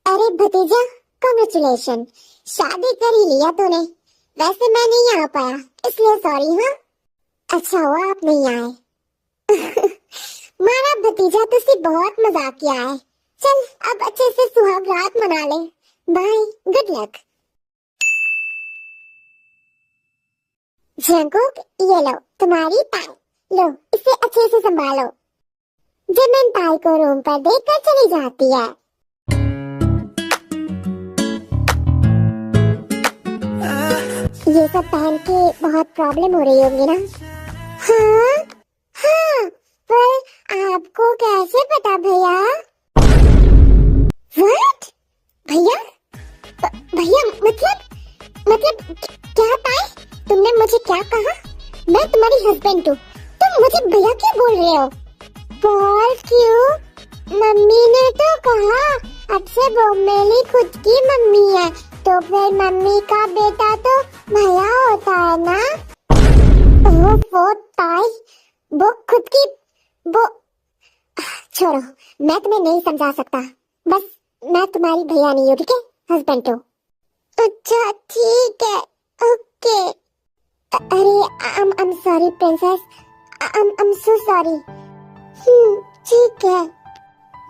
अरे भतीजा, कांग्रेचुलेशन, शादी कर ही लिया तूने। वैसे मैं नहीं आ पाया, इसलिए सॉरी। हाँ अच्छा हुआ आप नहीं आए। मारा भतीजा तुझसे बहुत मजाक किया है। चल अब अच्छे से सुहाग रात मना ले। Bye, good luck. जंकुक, ये लो तुम्हारी ताई, लो इसे अच्छे से संभालो। जिमिन ताई को रूम पर देकर चली जाती है। ये सब पहन के बहुत प्रॉब्लम हो रही होगी ना? हाँ हाँ, पर आपको कैसे पता भैया? व्हाट? भैया? भैया मतलब क्या ताई? तुमने मुझे क्या कहा? मैं तुम्हारी हस्बैंड हूँ, तुम मुझे भैया क्यों बोल रहे हो? पॉल क्यों? मम्मी ने तो कहा अब से वो मेरी खुद की मम्मी है, तो फिर मम्मी का बेटा तो भैया होता है ना? वो ताई, वो खुद की वो। छोड़ो, मैं तुम्हें नहीं समझा सकता। बस मैं तुम्हारी भैया नहीं हूँ, ठीक है? हस्बैंड हूँ। अच्छा ठीक है, ओके। अरे I'm sorry princess, I'm so sorry। ठीक है।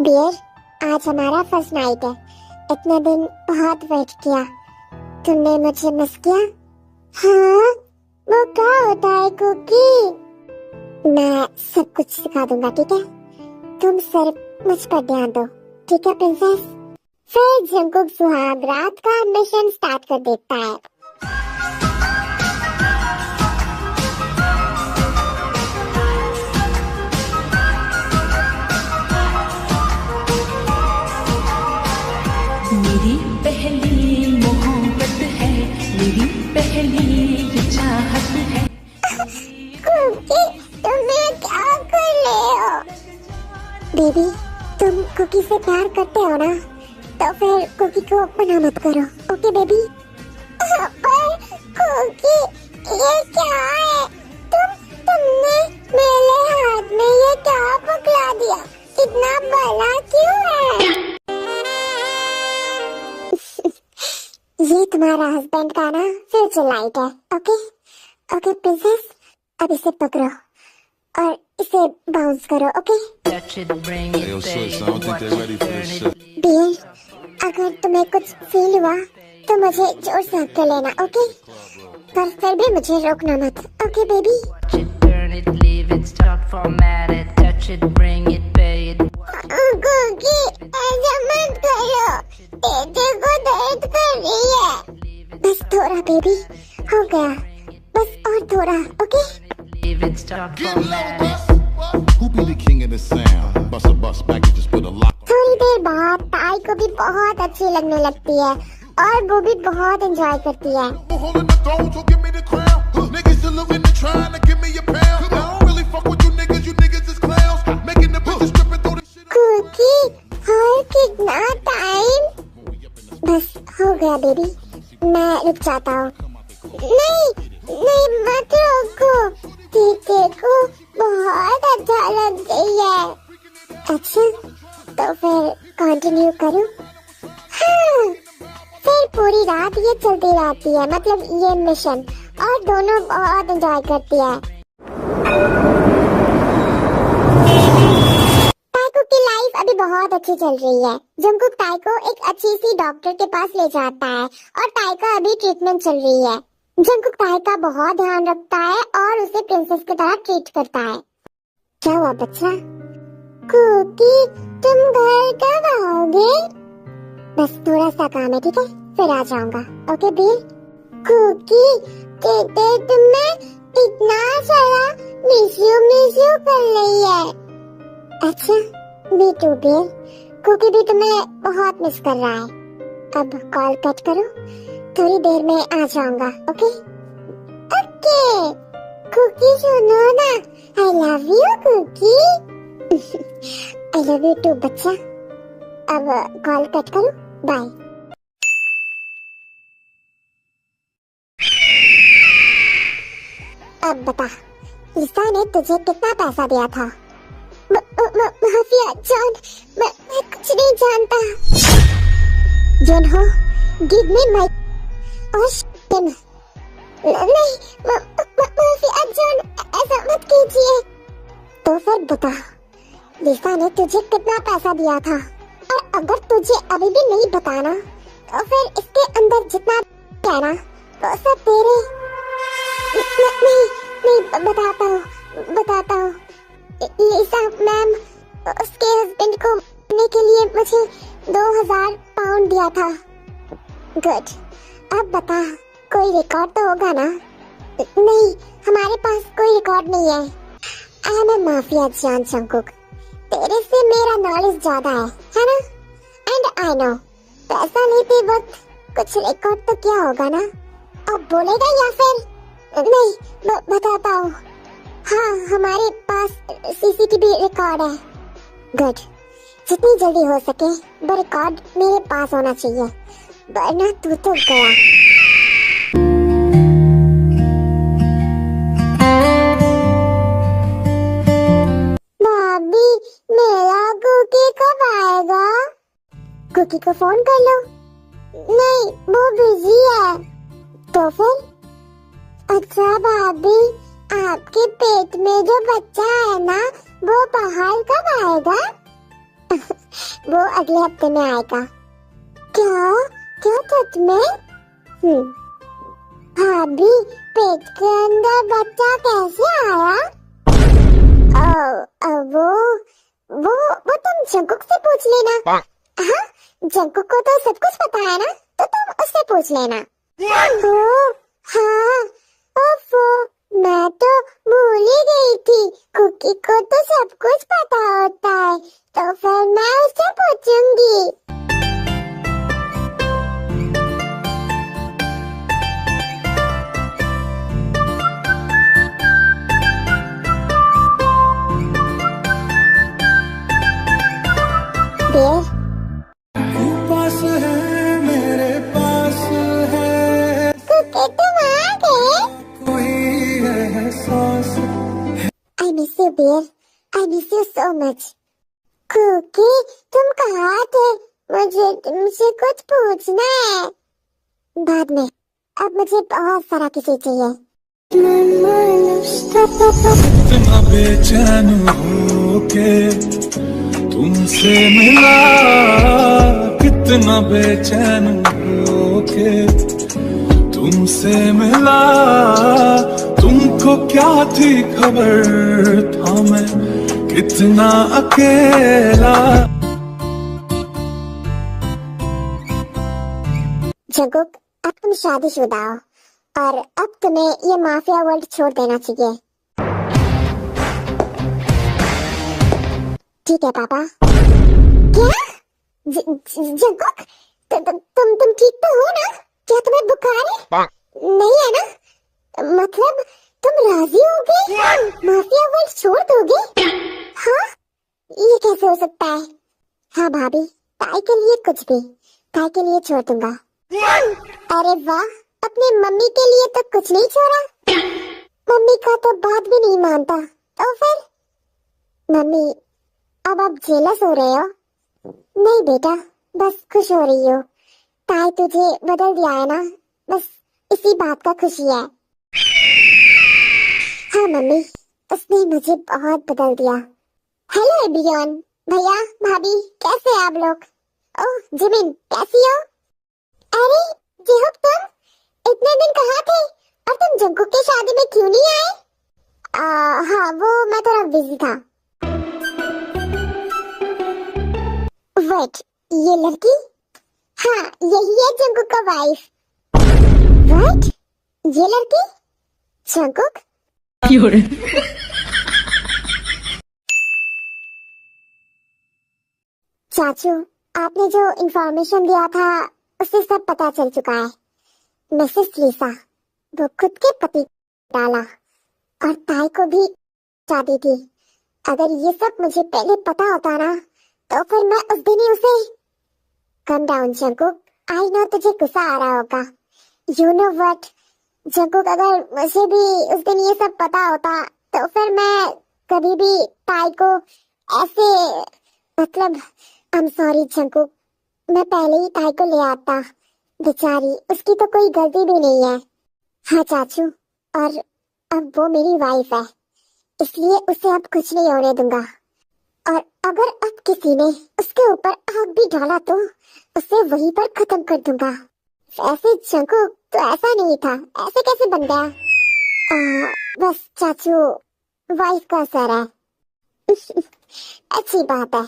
बियर, आज हमारा फर्स्ट नाइट है। इतने दिन बहुत वेट किया। तुमने मुझे मिस किया? हाँ, वो क्या होता है कुकी? मैं सब कुछ सिखा दूंगा, ठीक है? तुम सिर्फ मुझ पर ध्यान दो, ठीक है प्रिंसेस? फिर जंकुक सुहाग रात का मिशन स्टार्ट कर देता है। बेबी, तुम कुकी से प्यार करते हो ना, तो फिर कुकी को मना मत करो, ओके बेबी? पर कुकी, ये क्या है? तुमने मेरे हाथ में ये क्या पकड़ा दिया? इतना बड़ा क्यों है? ये तुम्हारा हस्बैंड का ना फ्यूचर लाइट है, ओके? ओके प्रिंसेस, अब इसे पकड़ो और इसे बाउंस करो, ओके? डियर, अगर तुम्हें कुछ फील हुआ तो मुझे जोर से हक कर लेना, ओके? पर फिर भी मुझे रोकना मत, ओके बेबी? कुकी, ऐसा मत करो, पेटे को दर्द कर रही है। बस थोड़ा बेबी, हो गया, बस और थोड़ा, okay? Who be the king of the sound? Bust a bus back and just put a lock. थोड़ी देर बाद ताई को भी बहुत अच्छी लगने लगती है और वो भी बहुत एंजॉय करती है। Holding the throne, so give me the crown. Niggas still looking and trying to give me a pound. I don't really fuck with you niggas is clowns. Making the bitches strip and throw the shit. Cookie, और कितना time? बस हो गया baby, मैं रुक जाता हूँ। नहीं, नहीं मत रोको, टीके को बहुत अच्छा लग गई है। अच्छा, तो फिर कंटिन्यू करूँ? हाँ, फिर पूरी रात ये चलती रहती है, मतलब ये मिशन, और दोनों बहुत एंजॉय करती है। ताइको की लाइफ अभी बहुत अच्छी चल रही है। जंगकुक ताई को एक अच्छी सी डॉक्टर के पास ले जाता है और ताई का अभी ट्रीटमेंट चल रही है। जंगकुक ताई का बहुत ध्यान रखता है और उसे प्रिंसेस की तरह ट्रीट करता है। क्या हुआ बच्चा? कुकी, तुम घर कब आओगे? बस थोड़ा सा काम है, ठीक है? फिर आ जाऊंगा, ओके बिल? कुकी, कहते तुम्हें इतना सारा मिस यू कर रही है। अच्छा, मी टू बिल। कुकी भी तुम्हें बहुत मिस कर रहा है। अब कॉल कट करो, थोड़ी देर में आ जाऊंगा, ओके? ओके कुकी, सुनो ना, I love you Cookie. I love you too बच्चा। अब कॉल कट करो, बाय। अब बता, लिसा ने तुझे कितना पैसा दिया था? माफिया जॉन, मैं कुछ नहीं जानता। जॉन हो, गिव मी माय और नहीं, माफिया जॉन, ऐसा मत कीजिए। तो फिर बता, लिसा ने तुझे कितना पैसा दिया था? और अगर तुझे अभी भी नहीं बताना, तो फिर इसके अंदर जितना है ना, वो सब तेरे। नहीं, बताता हूँ। लिसा मैम, उसके हस्बैंड को मारने के लिए मुझे 2000 पाउंड दिया था। गुड, अब बता, कोई रिकॉर्ड तो होगा ना? नहीं, हमारे पास कोई रिकॉर्ड नहीं है। I am a mafia John Jungkook, तेरे से मेरा नॉलेज ज्यादा है ना? एंड आई नो, पैसा लेते वक्त कुछ रिकॉर्ड तो क्या होगा ना? अब बोलेगा या फिर नहीं? बताता हूँ। हाँ, हमारे पास सीसीटीवी रिकॉर्ड है। गुड, जितनी जल्दी हो सके वो रिकॉर्ड मेरे पास होना चाहिए, वरना तू तो गया। भाभी, मेरा कुकी कब आएगा? कुकी को फोन कर लो। नहीं, वो बिजी है। तो फिर? अच्छा भाभी, आपके पेट में जो बच्चा है ना, वो बाहर कब आएगा? वो अगले हफ्ते में आएगा। क्या सच में? भाभी, पेट के अंदर बच्चा कैसे आया? वो तुम जंगकुक से पूछ लेना। हाँ, जंगकुक को तो सब कुछ पता है ना, तो तुम उससे पूछ लेना। हाँ, ओफो, मैं तो भूल ही गई थी। कुकी को तो सब कुछ पता होता है, तो फिर मैं उससे पूछूंगी। Miss you dear, I miss you so much. Cookie, तुम कहाँ थे? मुझे तुमसे कुछ पूछना है। बाद में, अब मुझे बहुत सारा किसी चाहिए। इतना बेचैन हो के तुमसे मिला, कितना बेचैन हो के तुमसे मिला। तुमको क्या थी खबर, था मैं कितना अकेला। जगुक, अब तुम शादीशुदा हो और अब तुम्हें ये माफिया वर्ल्ड छोड़ देना चाहिए। ठीक है पापा। क्या? जगुक, तुम ठीक तो हो ना? क्या तुम्हें बुखार है? नहीं है ना? मतलब तुम राजी होगे? माफिया वर्ल्ड छोड़ दोगे? हाँ? ये कैसे हो सकता है? हाँ भाभी, ताई के लिए कुछ भी, ताई के लिए छोड़ दूंगा। अरे वाह, अपने मम्मी के लिए तो कुछ नहीं छोड़ा। मम्मी का तो बात भी नहीं मानता, तो फिर? मम्मी, अब आप जेलस हो रहे हो? नहीं बेटा, बस खुश हो रही हो। ताई तुझे बदल दिया है ना, बस इसी बात का खुशी है। हाँ मम्मी, उसने मुझे बहुत बदल दिया। हेलो एवरीवन, भैया भाभी, कैसे हैं आप लोग? ओह जिमिन, कैसी हो? अरे जेहूब, तुम इतने दिन कहाँ थे? और तुम जग्गू की शादी में क्यों नहीं आए? हाँ, वो मैं थोड़ा बिजी था। वेट, ये लड़की? हाँ, यही है जंगकुक का वाइफ। व्हाट? ये लड़की? जंगकुक? चाचू, आपने जो इंफॉर्मेशन दिया था उससे सब पता चल चुका है। मिसेस लिसा, वो खुद के पति डाला और ताई को भी शादी थी। अगर ये सब मुझे पहले पता होता ना, तो फिर मैं उस दिन ही उसे। Come down Jungkook, I know तुझे गुस्सा आ रहा होगा। यू नो व्हाट जंगकुक, अगर मुझे भी उस दिन ये सब पता होता तो फिर मैं कभी भी ताई को ऐसे, मतलब आई एम सॉरी जंगकुक, मैं पहले ही ताई को ले आता। बेचारी, उसकी तो कोई गलती भी नहीं है। हाँ चाचू, और अब वो मेरी वाइफ है, इसलिए उसे अब कुछ नहीं होने दूंगा। और अगर अब किसी ने उसके ऊपर आग भी डाला तो उसे वहीं पर खत्म कर दूंगा। वैसे जंगकुक तो ऐसा नहीं था, ऐसे कैसे बन गया? बस चाचू, वाइफ का असर है। अच्छी बात है।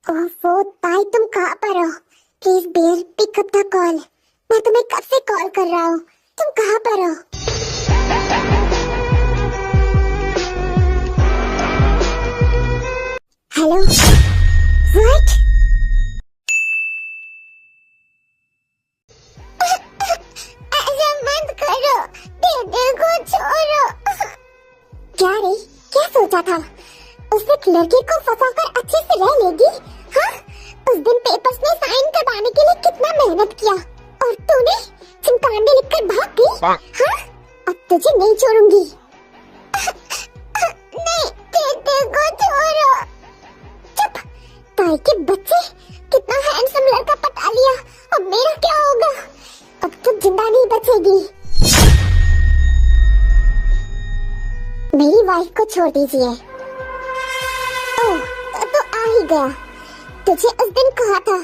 ओफो ताई, तुम कहाँ पर हो? Please bear, pick up the call. मैं तुम्हें कब से कॉल कर रहा हूँ, तुम कहाँ पर हो? हेलो? व्हाट? ऐसा मत करो, दिल को छोड़ो। क्या रे, क्या सोचा था? उस एक लड़की को फंसाकर अच्छे से रह लेगी? हाँ? उस दिन पेपर्स में साइन करवाने के लिए कितना मेहनत किया और तूने चिमकांडे लिखकर भाग गई? हाँ? अब तुझे नहीं छोड़ूंगी। नहीं, दिल को छोड़ो। चुप, ताई के बच्चे, कितना हैंडसम लड़का पटा लिया, अब मेरा क्या होगा? अब तो जिंदा नहीं बचेगी। मेरी वाइफ को छोड़ दीजिए। ओह, तो आ ही गया। तुझे उस दिन कहा था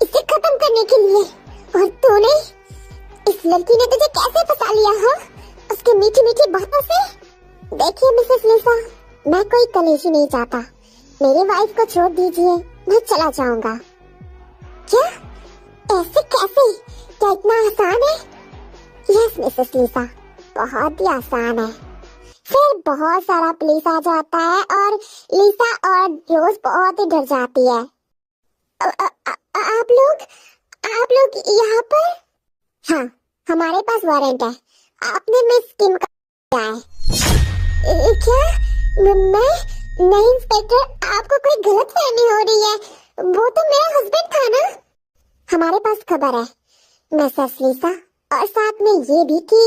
इसे खत्म करने के लिए, और तूने, इस लड़की ने तुझे कैसे फंसा लिया? हाँ, उसके मीठी मीठी बातों से। देखिए मिसेस लिसा, मैं कोई कलेशी नहीं चाहता। मेरी वाइफ को छोड़ दीजिए, मैं चला जाऊंगा। क्या? ऐसे कैसे? क्या इतना आसान है? यस मिसेस लिसा, बहुत ही आसान है। फिर बहुत सारा पुलिस आ जाता है और लिसा और रोज बहुत ही डर जाती है। आप लोग यहाँ पर? हाँ, हमारे पास वारंट है। आपने मिस किम का क्या है? क्या? मैं? नहीं इंस्पेक्टर, आपको कोई गलत फहमी हो रही है। वो तो मेरा हस्बैंड था ना। हमारे पास खबर है मिसेस लिसा, और साथ में ये भी कि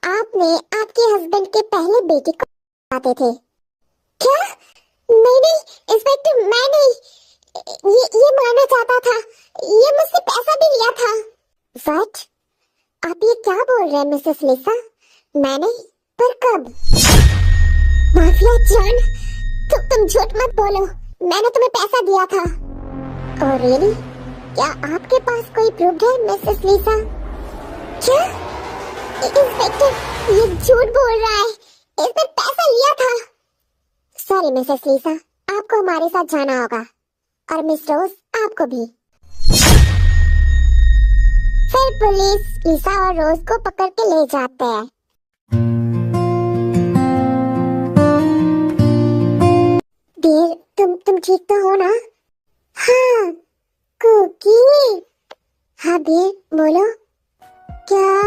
आपने आपके हस्बैंड के पहले बेटे को आते थे क्या? नहीं, इंस्पेक्टर, मैं नहीं, ये मारना चाहता था, ये मुझसे पैसा भी लिया था। व्हाट? आप ये क्या बोल रहे हैं मिसेस लिसा? मैंने? पर कब? माफिया जान, तुम झूठ मत बोलो, मैंने तुम्हें पैसा दिया था। Oh really? क्या आपके पास कोई प्रूफ है मिसेस लिसा? क्या? इंस्पेक्टर ये झूठ बोल रहा है, इसने पैसा लिया था। सॉरी मिसेस लिसा, आपको हमारे साथ जाना होगा, और मिस रोज आपको भी। फिर पुलिस लिसा और रोज को पकड़ के ले जाते हैं। डियर, तुम ठीक तो हो ना? हाँ कुकी। हाँ डियर, बोलो। क्या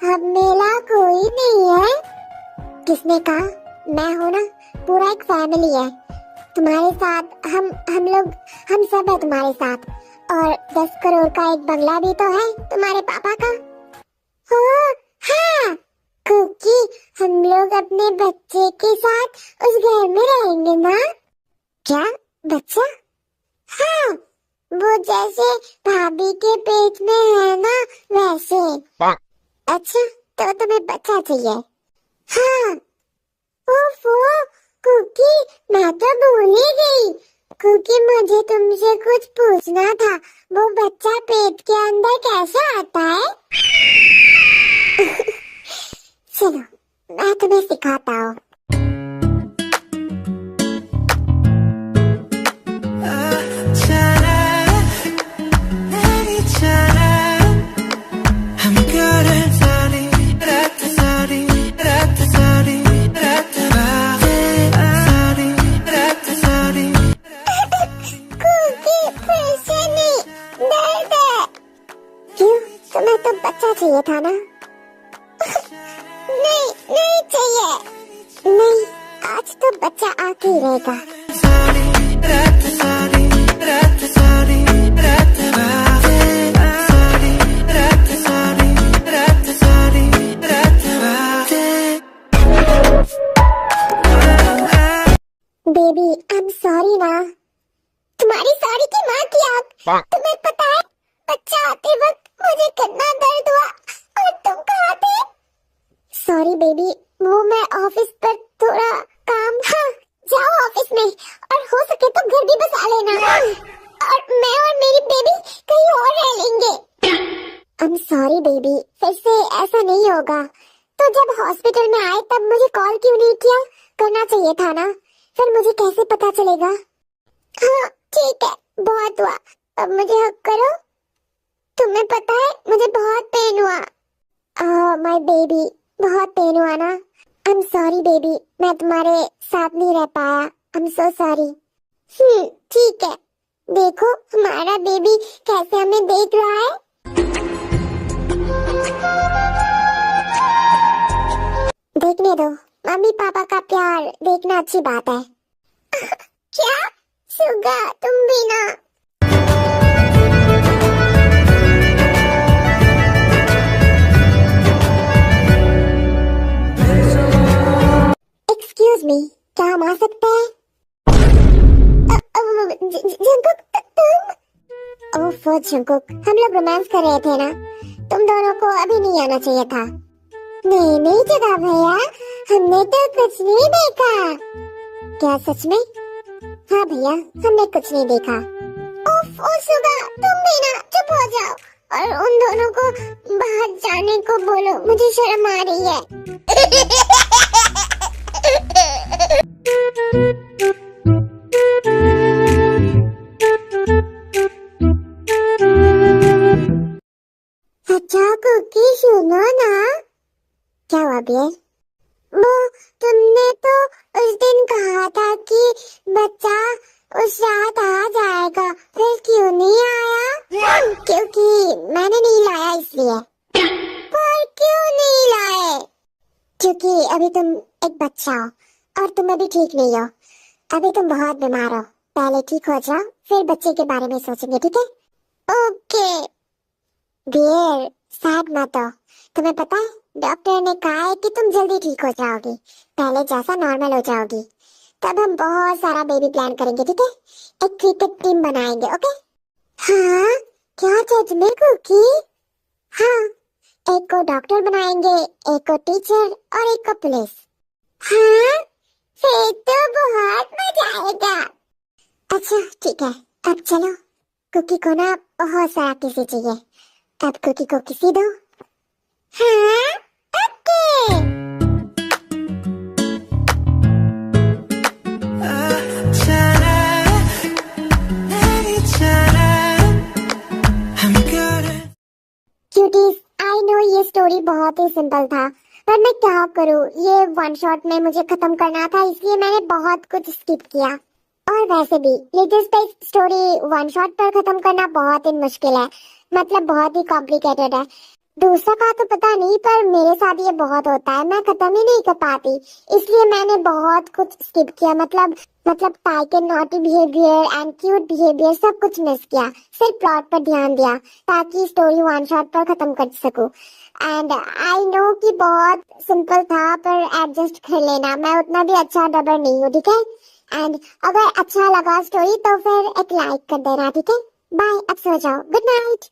अब मेला कोई नहीं है? किसने कहा? मैं हूँ ना, पूरा एक फैमिली है तुम्हारे साथ, हम सब है तुम्हारे साथ, और 10 करोड़ का एक बंगला भी तो है तुम्हारे पापा का। हाँ कुकी, हम लोग अपने बच्चे के साथ उस घर में रहेंगे ना? क्या बच्चा? हाँ, वो जैसे भाभी के पेट में है ना, वैसे। अच्छा, तो तुम्हें बच्चा चाहिए? हाँ। ओफो कुकी, मैं तो भूल ही गई, क्योंकि मुझे तुमसे कुछ पूछना था, वो बच्चा पेट के अंदर कैसे आता है? चलो मैं तुम्हें सिखाता हूँ। तुम्हें तो बच्चा चाहिए था ना? नहीं चाहिए। नहीं, आज तो बच्चा आके ही रहेगा। बेबी आई एम सॉरी ना। तुम्हारी सॉरी की माँ की आँख। तुम्हें पता है बच्चा आते वक्त मुझे कितना दर्द हुआ, और तुम कहाँ थे? सॉरी बेबी, वो मैं ऑफिस पर थोड़ा काम। हाँ जाओ ऑफिस में, और हो सके तो घर भी बसा लेना, और मैं और मेरी बेबी कहीं और रह लेंगे। आई एम सॉरी बेबी, फिर से ऐसा नहीं होगा। तो जब हॉस्पिटल में आए तब मुझे कॉल क्यों नहीं किया? करना चाहिए था ना, फिर मुझे कैसे पता चलेगा? हाँ ठीक है, बहुत हुआ, अब मुझे हक करो। तुम्हें पता है मुझे बहुत पेन हुआ। माय बेबी, बहुत पेन हुआ ना? आई एम सॉरी बेबी, मैं तुम्हारे साथ नहीं रह पाया, आई एम सो सॉरी। ठीक है, देखो हमारा बेबी कैसे हमें देख रहा है। देखने दो, मम्मी पापा का प्यार देखना अच्छी बात है। क्या सुगा, तुम भी ना? एक्सक्यूज मी, क्या हम आ सकते हैं? जंकुक, तुम? ओह जंकुक, हम लोग रोमांस कर रहे थे ना, तुम दोनों को अभी नहीं आना चाहिए था। नहीं जगह भैया, हमने तो कुछ नहीं देखा। क्या सच में? हाँ भैया, हमने कुछ नहीं देखा। ओह सुगा, तुम भी ना चुप हो जाओ, और उन दोनों को बाहर जाने को बोलो, मुझे शर्म आ रही है। अच्छा कुकी सुनो ना। क्या हुआ बियर? वो तुमने तो उस दिन कहा था कि बच्चा उस रात आ जाएगा, फिर क्यों नहीं आया? क्योंकि मैंने नहीं लाया इसलिए। पर क्यों नहीं लाए? क्योंकि अभी तुम एक बच्चा हो, और तुम अभी ठीक नहीं हो, अभी तुम बहुत बीमार हो, पहले ठीक हो जाओ, फिर बच्चे के बारे में सोचेंगे, ठीक है? ओके डियर, सैड मत हो, तुम्हें पता है डॉक्टर ने कहा है कि तुम जल्दी ठीक हो जाओगी, पहले जैसा नॉर्मल हो जाओगी। तब हम बहुत सारा बेबी प्लान करेंगे, ठीक है? एक क्रिकेट टीम बनाएंगे, ओके? हाँ, क्या सच में कुकी? हाँ, एक को डॉक्टर बनाएंगे, एक को टीचर और एक को पुलिस। हाँ, फिर तो बहुत मजा आएगा। अच्छा ठीक है, अब चलो, कुकी को ना बहुत सारा किसी चाहिए, अब कुकी को किसी दो। हाँ, ओके। क्यूटीज, आई नो ये स्टोरी बहुत ही सिंपल था, पर मैं क्या करूँ, ये वन शॉट में मुझे खत्म करना था, इसलिए मैंने बहुत कुछ स्किप किया। और वैसे भी little spice story one shot पर खत्म करना बहुत ही मुश्किल है, मतलब बहुत ही कॉम्प्लिकेटेड है। दूसरा का तो पता नहीं, पर मेरे साथ ये बहुत होता है, मैं खत्म ही नहीं कर पाती, इसलिए मैंने बहुत कुछ स्किप किया। मतलब टाई के naughty behaviour and cute behaviour सब कुछ मिस किया, सिर्फ प्लॉट पर ध्यान दिया ताकि स्टोरी वन शॉट पर खत्म कर सकूं। एंड आई नो कि बहुत सिंपल था, पर एडजस्ट कर लेना, मैं उतना भी अच्छा डबर नहीं हूँ, ठीक है? एंड अगर अच्छा लगा स्टोरी तो फिर एक लाइक कर देना, ठीक है? बाय, अब सो जाओ, गुड नाइट।